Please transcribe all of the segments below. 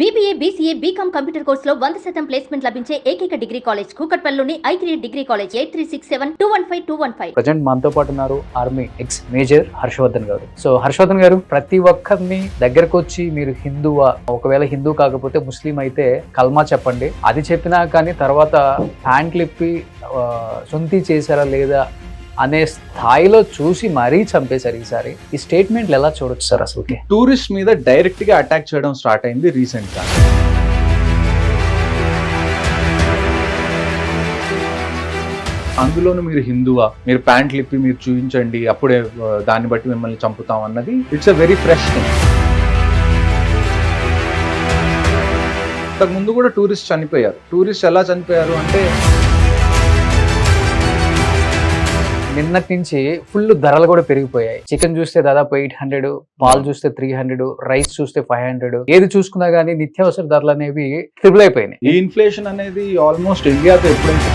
BBA, BCA, BCom computer కోర్సులో 100% placement లభించే ఏకైక డిగ్రీ కాలేజ్ కూకట్పల్లిలోని I3 డిగ్రీ కాలేజ్ 8367215215. ప్రజెంట్ మనతో పాటు ఉన్నారు army ex major Harshavardhan garu. So Harshavardhan గారు, ప్రతి ఒక్కరిని దగ్గరకు వచ్చి మీరు హిందువా, ఒకవేళ హిందూ కాకపోతే ముస్లిం అయితే కల్మా చెప్పండి, అది చెప్పినా కానీ తర్వాత ప్యాంట్లు ఇప్పి సొంతి చేశారా లేదా అనే స్థాయిలో చూసి మరీ చంపేశారు. ఈసారి ఈ స్టేట్మెంట్లు ఎలా చూడొచ్చు సార్? అసలుకి టూరిస్ట్ మీద డైరెక్ట్ గా అటాక్ చేయడం స్టార్ట్ అయింది రీసెంట్ గా. అందులోనూ మీరు హిందువా, మీరు ప్యాంట్లు ఇప్పి మీరు చూపించండి, అప్పుడే దాన్ని బట్టి మిమ్మల్ని చంపుతాం అన్నది it's a very fresh thing. ఇంతకు ముందు కూడా టూరిస్ట్ చనిపోయారు. టూరిస్ట్ ఎలా చనిపోయారు అంటే, నిన్నటి నుంచి ఫుల్ ధరలు కూడా పెరిగిపోయాయి. చికెన్ చూస్తే దాదాపు 800, పాలు చూస్తే 300, రైస్ చూస్తే 500, ఏది చూసుకున్నా గానీ నిత్యావసర ధరలు అనేవి ట్రిపుల్ అయిపోయినాయి. ఈ ఇన్ఫ్లేషన్ అనేది ఆల్మోస్ట్ ఇండియాతో ఎప్పుడైతే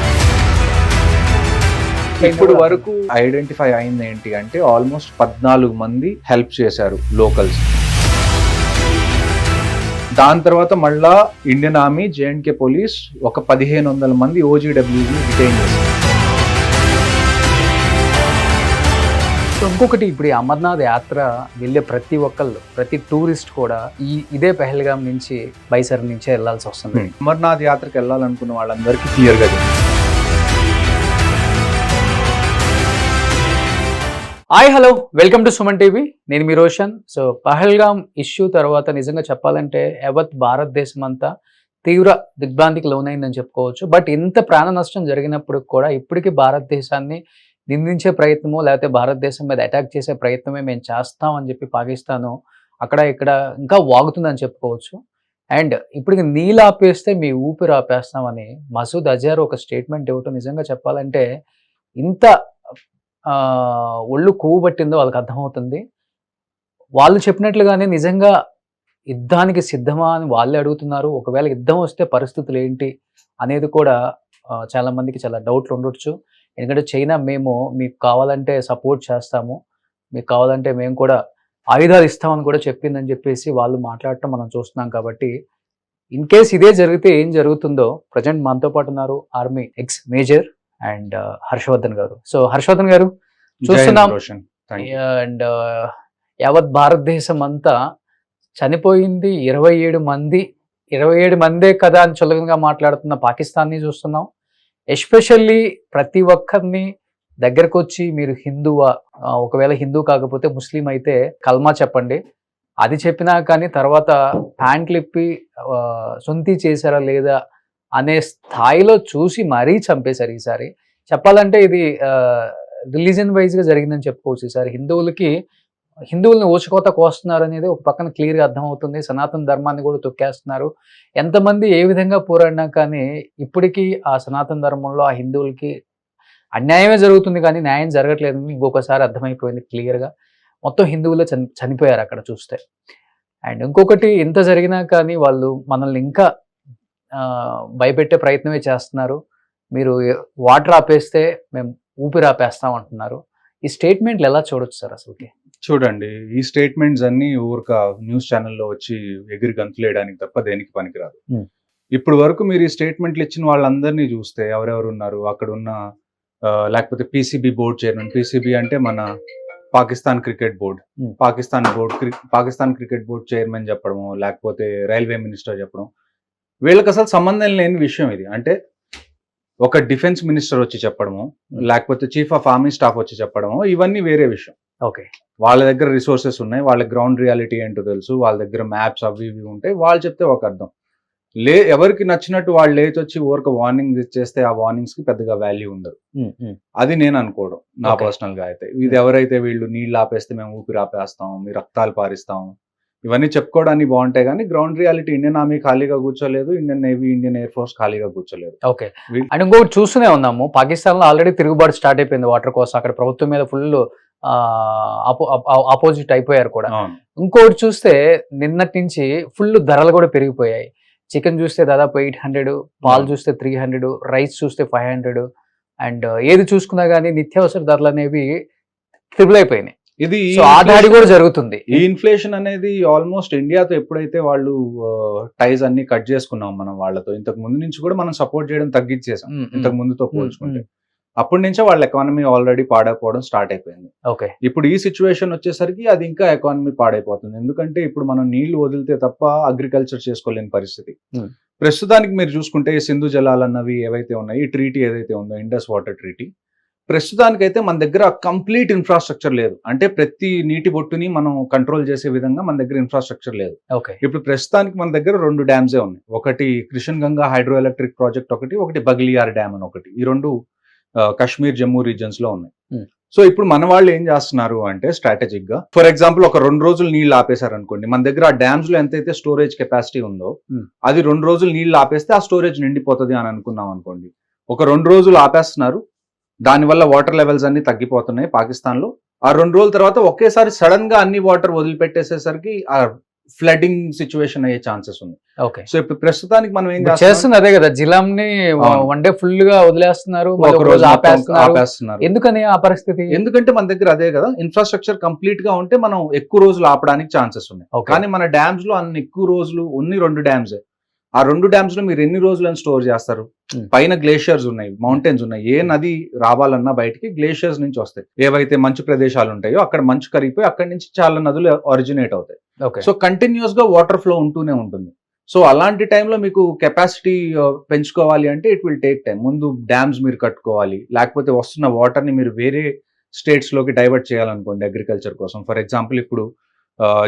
ఇప్పుడు వరకు ఐడెంటిఫై అయింది ఏంటి అంటే, ఆల్మోస్ట్ 14 మంది హెల్ప్ చేశారు లోకల్స్. దాని తర్వాత మళ్ళా ఇండియన్ ఆర్మీ, JNK పోలీస్ ఒక 1500 మంది OGWని డిటైన్ చేశారు. ఇంకొకటి, ఇప్పుడు ఈ అమర్నాథ్ యాత్ర వెళ్ళే ప్రతి ఒక్కళ్ళు, ప్రతి టూరిస్ట్ కూడా ఇదే పెహల్గాం నుంచి, బైసర్ నుంచే వెళ్లాల్సి వస్తుంది. అమర్నాథ్ యాత్రకు వెళ్ళాలనుకున్న వాళ్ళందరికీ క్లియర్ గా hi, hello, welcome to Suman TV. నేను మీ రోషన్. సో పహల్గాం ఇష్యూ తర్వాత నిజంగా చెప్పాలంటే యావత్ భారతదేశం అంతా తీవ్ర దిగ్భ్రాంతికి లోనైందని చెప్పుకోవచ్చు. బట్ ఇంత ప్రాణ నష్టం జరిగినప్పుడు కూడా ఇప్పటికీ భారతదేశాన్ని నిందించే ప్రయత్నమో లేకపోతే భారతదేశం మీద అటాక్ చేసే ప్రయత్నమే మేము చేస్తాం అని చెప్పి పాకిస్తాను అక్కడ ఇక్కడ ఇంకా వాగుతుందని చెప్పుకోవచ్చు. అండ్ ఇప్పటికి నీళ్ళు ఆపేస్తే మీ ఊపిరి ఆపేస్తామని మసూద్ అజర్ ఒక స్టేట్మెంట్ ఇవ్వటం నిజంగా చెప్పాలంటే ఇంత ఒళ్ళు కొవ్వు పట్టిందో వాళ్ళకి అర్థమవుతుంది. వాళ్ళు చెప్పినట్లుగానే నిజంగా యుద్ధానికి సిద్ధమా అని వాళ్ళే అడుగుతున్నారు. ఒకవేళ యుద్ధం వస్తే పరిస్థితులు ఏంటి అనేది కూడా చాలా మందికి చాలా డౌట్లు ఉండొచ్చు. ఎందుకంటే చైనా మేము మీకు కావాలంటే సపోర్ట్ చేస్తాము, మీకు కావాలంటే మేము కూడా ఆయుధాలు ఇస్తామని కూడా చెప్పిందని చెప్పేసి వాళ్ళు మాట్లాడటం మనం చూస్తున్నాం. కాబట్టి ఇన్ కేస్ ఇదే జరిగితే ఏం జరుగుతుందో, ప్రజెంట్ మనతో పాటు ఉన్నారు army ex major and Harshavardhan garu. So Harshavardhan గారు, చూస్తున్నాం అండ్ యావత్ భారతదేశం అంతా చనిపోయింది 27 మందే కదా అని చులకనగా మాట్లాడుతున్న పాకిస్తాన్ని చూస్తున్నాం. ఎస్పెషల్లీ ప్రతి ఒక్కరిని దగ్గరకు వచ్చి మీరు హిందువా, ఒకవేళ హిందూ కాకపోతే ముస్లిం అయితే కల్మా చెప్పండి, అది చెప్పినా కానీ తర్వాత ప్యాంట్లు ఇప్పి సొంతి చేశారా లేదా అనే స్థాయిలో చూసి మరీ చంపేశారు. ఈసారి చెప్పాలంటే ఇది రిలీజన్ వైజ్గా జరిగిందని చెప్పుకోవచ్చు. ఈసారి హిందువుల్ని ఊచకోత కోస్తున్నారు అనేది ఒక పక్కన క్లియర్గా అర్థమవుతుంది. సనాతన ధర్మాన్ని కూడా తొక్కేస్తున్నారు. ఎంతమంది ఏ విధంగా పోరాడినా కానీ ఇప్పటికీ ఆ సనాతన ధర్మంలో ఆ హిందువులకి అన్యాయమే జరుగుతుంది కానీ న్యాయం జరగట్లేదని ఇంకొకసారి అర్థమైపోయింది క్లియర్గా. మొత్తం హిందువులే చనిపోయారు అక్కడ చూస్తే. అండ్ ఇంకొకటి, ఇంత జరిగినా కానీ వాళ్ళు మనల్ని ఇంకా భయపెట్టే ప్రయత్నమే చేస్తున్నారు. మీరు వాటర్ ఆపేస్తే మేము ఊపిరి ఆపేస్తాం అంటున్నారు. ఈ స్టేట్మెంట్లు ఎలా చూడొచ్చు సార్? అసలుకి చూడండి, ఈ స్టేట్మెంట్స్ అన్ని ఊరిక న్యూస్ ఛానల్లో వచ్చి ఎగిరి గంతులేయడానికి తప్ప దేనికి పనికిరాదు. ఇప్పుడు వరకు మీరు ఈ స్టేట్మెంట్లు ఇచ్చిన వాళ్ళందరినీ చూస్తే ఎవరెవరు ఉన్నారు అక్కడ ఉన్న, లేకపోతే PCB బోర్డ్ చైర్మన్, PCB అంటే మన Pakistan cricket board, Pakistan cricket board chairman చెప్పడము, లేకపోతే రైల్వే మినిస్టర్ చెప్పడం, వీళ్ళకి అసలు సంబంధం లేని విషయం ఇది. అంటే ఒక డిఫెన్స్ మినిస్టర్ వచ్చి చెప్పడము, లేకపోతే చీఫ్ ఆఫ్ ఆర్మీ స్టాఫ్ వచ్చి చెప్పడము, ఇవన్నీ వేరే విషయం. ఓకే, వాళ్ళ దగ్గర రిసోర్సెస్ ఉన్నాయి, వాళ్ళ గ్రౌండ్ రియాలిటీ ఏంటో తెలుసు, వాళ్ళ దగ్గర మ్యాప్స్ అవి ఇవి ఉంటాయి, వాళ్ళు చెప్తే ఒక అర్థం. ఎవరికి నచ్చినట్టు వాళ్ళు లేచి వచ్చి ఊరికి వార్నింగ్ ఇచ్చేస్తే ఆ వార్నింగ్స్ కి పెద్దగా వాల్యూ ఉండదు. అది నేను అనుకోవడం నా పర్సనల్ గా. అయితే ఇది ఎవరైతే వీళ్ళు నీళ్ళు ఆపేస్తే మేము ఊపిరి ఆపేస్తాం, మీ రక్తాలు పారిస్తాం, ఇవన్నీ చెప్పుకోవడానికి బాగుంటాయి కానీ గ్రౌండ్ రియాలిటీ ఇండియన్ ఆర్మీ ఖాళీగా కూర్చోలేదు, Indian navy, Indian air force ఖాళీగా కూర్చోలేదు. ఓకే, అండ్ ఇంకొకటి చూస్తూనే ఉన్నాము, పాకిస్తాన్ లో ఆల్రెడీ తిరుగుబాటు స్టార్ట్ అయిపోయింది వాటర్ కోసం. అక్కడ ప్రభుత్వం మీద ఫుల్ ఆపోజిట్ అయిపోయారు కూడా. ఇంకోటి చూస్తే నిన్నటి నుంచి ఫుల్ ధరలు కూడా పెరిగిపోయాయి. చికెన్ చూస్తే దాదాపు 800, పాలు చూస్తే 300, రైస్ చూస్తే 500, అండ్ ఏది చూసుకున్నా కానీ నిత్యావసర ధరలు అనేవి ట్రిపుల్ అయిపోయినాయి. ఇది సో ఆ దాడి కూడా జరుగుతుంది. ఈ ఇన్ఫ్లేషన్ అనేది ఆల్మోస్ట్ ఇండియాతో ఎప్పుడైతే వాళ్ళు టైస్ అన్ని కట్ చేసుకున్నాం మనం వాళ్ళతో, ఇంతకు ముందు నుంచి కూడా మనం సపోర్ట్ చేయడం తగ్గించేసాం ఇంతకు ముందుతో పోల్చుకుంటే. అప్పటి నుంచే వాళ్ళ ఎకానమీ ఆల్రెడీ పాడైపోవడం స్టార్ట్ అయిపోయింది. ఓకే. ఇప్పుడు ఈ సిచ్యువేషన్ వచ్చేసరికి అది ఇంకా ఎకానమీ పాడైపోతుంది. ఎందుకంటే ఇప్పుడు మనం నీళ్లు వదిలితే తప్ప అగ్రికల్చర్ చేసుకోలేని పరిస్థితి. ప్రస్తుతానికి మీరు చూసుకుంటే సింధు జలాలు అన్నవి ఏవైతే ఉన్నాయి, ఈ ట్రీటీ ఏదైతే ఉందో ఇండస్ వాటర్ ట్రీటీ, ప్రస్తుతానికైతే మన దగ్గర కంప్లీట్ ఇన్ఫ్రాస్ట్రక్చర్ లేదు. అంటే ప్రతి నీటి బొట్టుని మనం కంట్రోల్ చేసే విధంగా మన దగ్గర ఇన్ఫ్రాస్ట్రక్చర్ లేదు. ఓకే. ఇప్పుడు ప్రస్తుతానికి మన దగ్గర 2 డ్యామ్సే ఉన్నాయి. ఒకటి Krishna Ganga hydro electric project ఒకటి బగ్లియార్ డ్యామ్ అని ఒకటి. ఈ 2 కాశ్మీర్ జమ్మూ రీజన్స్ లో ఉన్నాయి. సో ఇప్పుడు మన వాళ్ళు ఏం చేస్తున్నారు అంటే స్ట్రాటజిక్ గా, ఫర్ ఎగ్జాంపుల్ ఒక 2 రోజులు నీళ్లు ఆపేశారు అనుకోండి, మన దగ్గర ఆ డ్యామ్స్ లో ఎంతైతే స్టోరేజ్ కెపాసిటీ ఉందో అది 2 రోజులు నీళ్లు ఆపేస్తే ఆ స్టోరేజ్ నిండిపోతుంది అని అనుకున్నాం అనుకోండి. ఒక 2 రోజులు ఆపేస్తున్నారు, దానివల్ల వాటర్ లెవెల్స్ అన్ని తగ్గిపోతున్నాయి పాకిస్తాన్ లో. ఆ 2 రోజుల తర్వాత ఒకేసారి సడన్ గా అన్ని వాటర్ వదిలిపెట్టేసేసరికి ఆ ఫ్లడింగ్ సిచ్యువేషన్ అయ్యే ఛాన్సెస్ ఉంది. ఓకే. సో ఇప్పుడు ప్రస్తుతానికి మనం ఏం చేస్తున్నారు అదే కదా, జిలాం ని వన్ డే ఫుల్ గా వదిలేస్తున్నారు, ఒక రోజు ఆపేస్తున్నారు. ఎందుకని ఆ పరిస్థితి? ఎందుకంటే మన దగ్గర అదే కదా, ఇన్ఫ్రాస్ట్రక్చర్ కంప్లీట్ గా ఉంటే మనం ఎక్కువ రోజులు ఆపడానికి ఛాన్సెస్ ఉన్నాయి. కానీ మన డ్యామ్స్ లో అన్ని ఎక్కువ రోజులు ఉన్ని 2 డ్యామ్స్. ఆ 2 డ్యామ్స్ లో మీరు ఎన్ని రోజులను స్టోర్ చేస్తారు? పైన గ్లేషియర్స్ ఉన్నాయి, మౌంటైన్స్ ఉన్నాయి. ఏ నది రావాలన్నా బయటికి గ్లేషియర్స్ నుంచి వస్తాయి. ఏవైతే మంచు ప్రదేశాలు ఉంటాయో అక్కడ మంచు కరిగిపోయి అక్కడి నుంచి చాలా నదులు ఒరిజినేట్ అవుతాయి. సో కంటిన్యూస్ గా వాటర్ ఫ్లో ఉంటూనే ఉంటుంది. సో అలాంటి టైంలో మీకు కెపాసిటీ పెంచుకోవాలి అంటే ఇట్ విల్ టేక్ టైం. ముందు డ్యామ్స్ మీరు కట్టుకోవాలి, లేకపోతే వస్తున్న వాటర్ ని మీరు వేరే స్టేట్స్ లోకి డైవర్ట్ చేయాలనుకోండి అగ్రికల్చర్ కోసం. ఫర్ ఎగ్జాంపుల్ ఇప్పుడు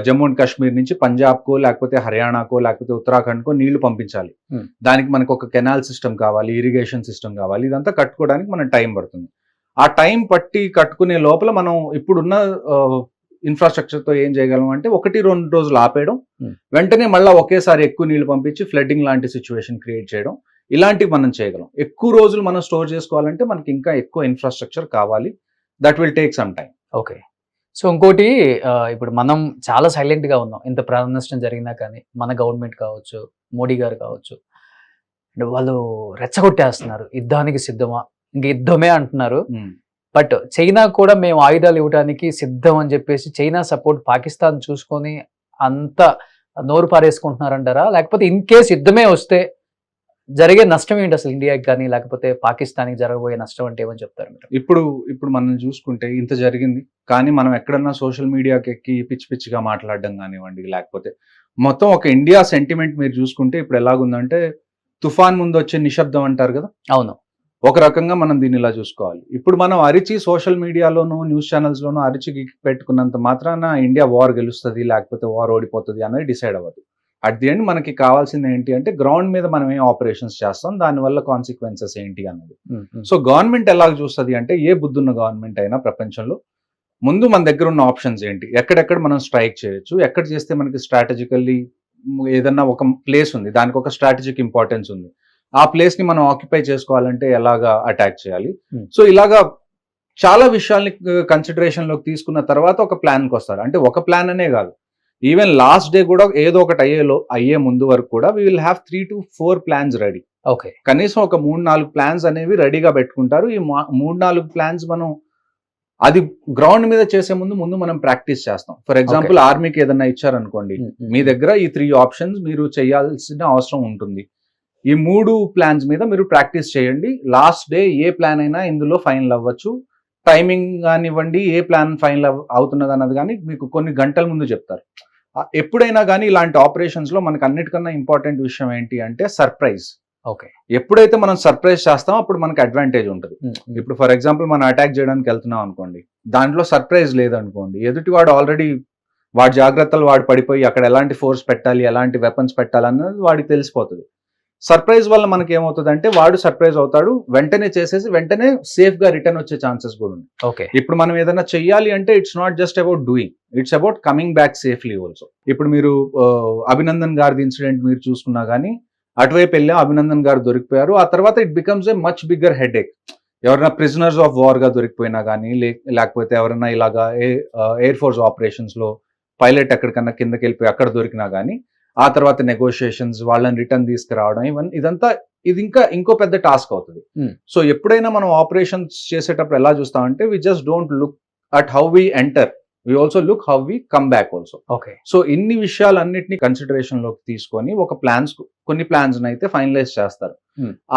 జమ్మూ అండ్ కాశ్మీర్ నుంచి పంజాబ్కో లేకపోతే హర్యానాకో లేకపోతే ఉత్తరాఖండ్కో నీళ్లు పంపించాలి. దానికి మనకు ఒక కెనాల్ సిస్టమ్ కావాలి, ఇరిగేషన్ సిస్టమ్ కావాలి. ఇదంతా కట్టుకోవడానికి మనకు టైం పడుతుంది. ఆ టైం పట్టి కట్టుకునే లోపల మనం ఇప్పుడున్న ఇన్ఫ్రాస్ట్రక్చర్ తో ఏం చేయగలం అంటే 1-2 రోజులు ఆపేయడం, వెంటనే మళ్ళీ ఒకేసారి ఎక్కువ నీళ్లు పంపించి ఫ్లడ్డింగ్ లాంటి సిచ్యువేషన్ క్రియేట్ చేయడం, ఇలాంటివి మనం చేయగలం. ఎక్కువ రోజులు మనం స్టోర్ చేసుకోవాలంటే మనకి ఇంకా ఎక్కువ ఇన్ఫ్రాస్ట్రక్చర్ కావాలి. That will take some time. Okay. So ఇంకోటి, ఇప్పుడు మనం చాలా సైలెంట్ గా ఉన్నాం, ఇంత ప్రాణ నష్టం జరిగినా కానీ మన గవర్నమెంట్ కావచ్చు, మోడీ గారు కావచ్చు, వాళ్ళు రెచ్చగొట్టేస్తున్నారు, యుద్ధానికి సిద్ధమా, ఇంక యుద్ధమే అంటున్నారు. బట్ చైనా కూడా మేము ఆయుధాలు ఇవ్వడానికి సిద్ధం అని చెప్పేసి చైనా సపోర్ట్ పాకిస్తాన్ చూసుకొని అంత నోరు పారేసుకుంటున్నారంటారా? లేకపోతే ఇన్ కేస్ యుద్ధమే వస్తే జరిగే నష్టం ఏంటి అసలు ఇండియాకి కానీ లేకపోతే పాకిస్తాన్కి జరగబోయే నష్టం అంటే ఏమని చెప్తారు మీరు? ఇప్పుడు మనం చూసుకుంటే ఇంత జరిగింది, కానీ మనం ఎక్కడన్నా సోషల్ మీడియాకి ఎక్కి పిచ్చి పిచ్చిగా మాట్లాడడం కానివ్వండి, లేకపోతే మొత్తం ఒక ఇండియా సెంటిమెంట్ మీరు చూసుకుంటే ఇప్పుడు ఎలాగుందంటే తుఫాన్ ముందు వచ్చే నిశ్శబ్దం అంటారు కదా. అవును. ఒక రకంగా మనం దీన్ని ఇలా చూసుకోవాలి. ఇప్పుడు మనం అరిచి సోషల్ మీడియాలోనూ న్యూస్ ఛానల్స్ లోనూ అరిచి పెట్టుకున్నంత మాత్రాన ఇండియా వార్ గెలుస్తుంది లేకపోతే వార్ ఓడిపోతుంది అనేది డిసైడ్ అవ్వదు. అట్ ది ఎండ్ మనకి కావాల్సింది ఏంటి అంటే గ్రౌండ్ మీద మనం ఏం ఆపరేషన్స్ చేస్తాం, దానివల్ల కాన్సిక్వెన్సెస్ ఏంటి అన్నది. సో గవర్నమెంట్ ఎలా చూస్తుంది అంటే, ఏ బుద్ధున్న గవర్నమెంట్ అయినా ప్రపంచంలో ముందు మన దగ్గర ఉన్న ఆప్షన్స్ ఏంటి, ఎక్కడెక్కడ మనం స్ట్రైక్ చేయొచ్చు, ఎక్కడ చేస్తే మనకి స్ట్రాటజికల్లీ ఏదన్నా ఒక ప్లేస్ ఉంది, దానికి ఒక స్ట్రాటజిక్ ఇంపార్టెన్స్ ఉంది, ఆ ప్లేస్ ని మనం ఆక్యుపై చేసుకోవాలంటే ఎలాగా అటాక్ చేయాలి. సో ఇలాగా చాలా విషయాల్ని కన్సిడరేషన్ లోకి తీసుకున్న తర్వాత ఒక ప్లాన్ కి వస్తారు. అంటే ఒక ప్లాన్ అనే కాదు, ఈవెన్ లాస్ట్ డే కూడా ఏదో ఒకటి అయ్యే ముందు వరకు కూడా we will have 3 to 4 plans ready. Okay. కనీసం ఒక 3-4 ప్లాన్స్ అనేవి రెడీగా పెట్టుకుంటారు. ఈ 3-4 ప్లాన్స్ మనం అది గ్రౌండ్ మీద చేసే ముందు మనం ప్రాక్టీస్ చేస్తాం. ఫర్ ఎగ్జాంపుల్ ఆర్మీకి ఏదన్నా ఇచ్చారనుకోండి, మీ దగ్గర ఈ 3 ఆప్షన్స్ మీరు చేయాల్సిన అవసరం ఉంటుంది. ఈ 3 ప్లాన్స్ మీద మీరు ప్రాక్టీస్ చేయండి. లాస్ట్ డే ఏ ప్లాన్ అయినా ఇందులో ఫైనల్ అవ్వచ్చు. టైమింగ్ కానివ్వండి, ఏ ప్లాన్ ఫైనల్ అవుతున్నది అన్నది కానీ మీకు కొన్ని గంటల ముందు చెప్తారు. ఎప్పుడైనా కానీ ఇలాంటి ఆపరేషన్స్ లో మనకు అన్నిటికన్నా ఇంపార్టెంట్ విషయం ఏంటి అంటే సర్ప్రైజ్. ఓకే. ఎప్పుడైతే మనం సర్ప్రైజ్ చేస్తామో అప్పుడు మనకు అడ్వాంటేజ్ ఉంటుంది. ఇప్పుడు ఫర్ ఎగ్జాంపుల్ మనం అటాక్ చేయడానికి వెళ్తున్నాం అనుకోండి, దాంట్లో సర్ప్రైజ్ లేదనుకోండి, ఎదుటివాడు ఆల్రెడీ వాడి జాగ్రత్తలు వాడు పడిపోయి అక్కడ ఎలాంటి ఫోర్స్ పెట్టాలి, ఎలాంటి వెపన్స్ పెట్టాలి అన్నది వాడికి తెలిసిపోతుంది. సర్ప్రైజ్ వల్ల మనకి ఏమవుతుంది అంటే వాడు సర్ప్రైజ్ అవుతాడు, వెంటనే చేసేసి వెంటనే సేఫ్ గా రిటర్న్ వచ్చే ఛాన్సెస్ కూడా ఉన్నాయి. ఓకే. ఇప్పుడు మనం ఏదైనా చెయ్యాలి అంటే it's not just about doing, it's about coming back safely also. ఇప్పుడు మీరు అభినందన్ గారిది ఇన్సిడెంట్ మీరు చూసుకున్నా కానీ, అటువైపు వెళ్ళాం, అభినందన్ గారు దొరికిపోయారు. ఆ తర్వాత it becomes a much bigger headache. ఎవరైనా ప్రిజనర్స్ ఆఫ్ వార్ గా దొరికిపోయినా కానీ, లేకపోతే ఎవరైనా ఇలాగా ఎయిర్ ఫోర్స్ ఆపరేషన్స్ లో పైలట్ ఎక్కడికన్నా కిందకి వెళ్ళిపోయి అక్కడ దొరికినా కానీ, ఆ తర్వాత నెగోషియేషన్స్, వాళ్ళని రిటర్న్ తీసుకురావడం, ఇది ఇంకో పెద్ద టాస్క్ అవుతుంది. సో ఎప్పుడైనా మనం ఆపరేషన్స్ చేసేటప్పుడు ఎలా చూస్తామంటే we just don't look at how we enter, we also look how we come back also. Okay. So ఇన్ని విషయాలన్నిటిని కన్సిడరేషన్ లోకి తీసుకొని ఒక కొన్ని ప్లాన్స్ అయితే ఫైనలైజ్ చేస్తారు.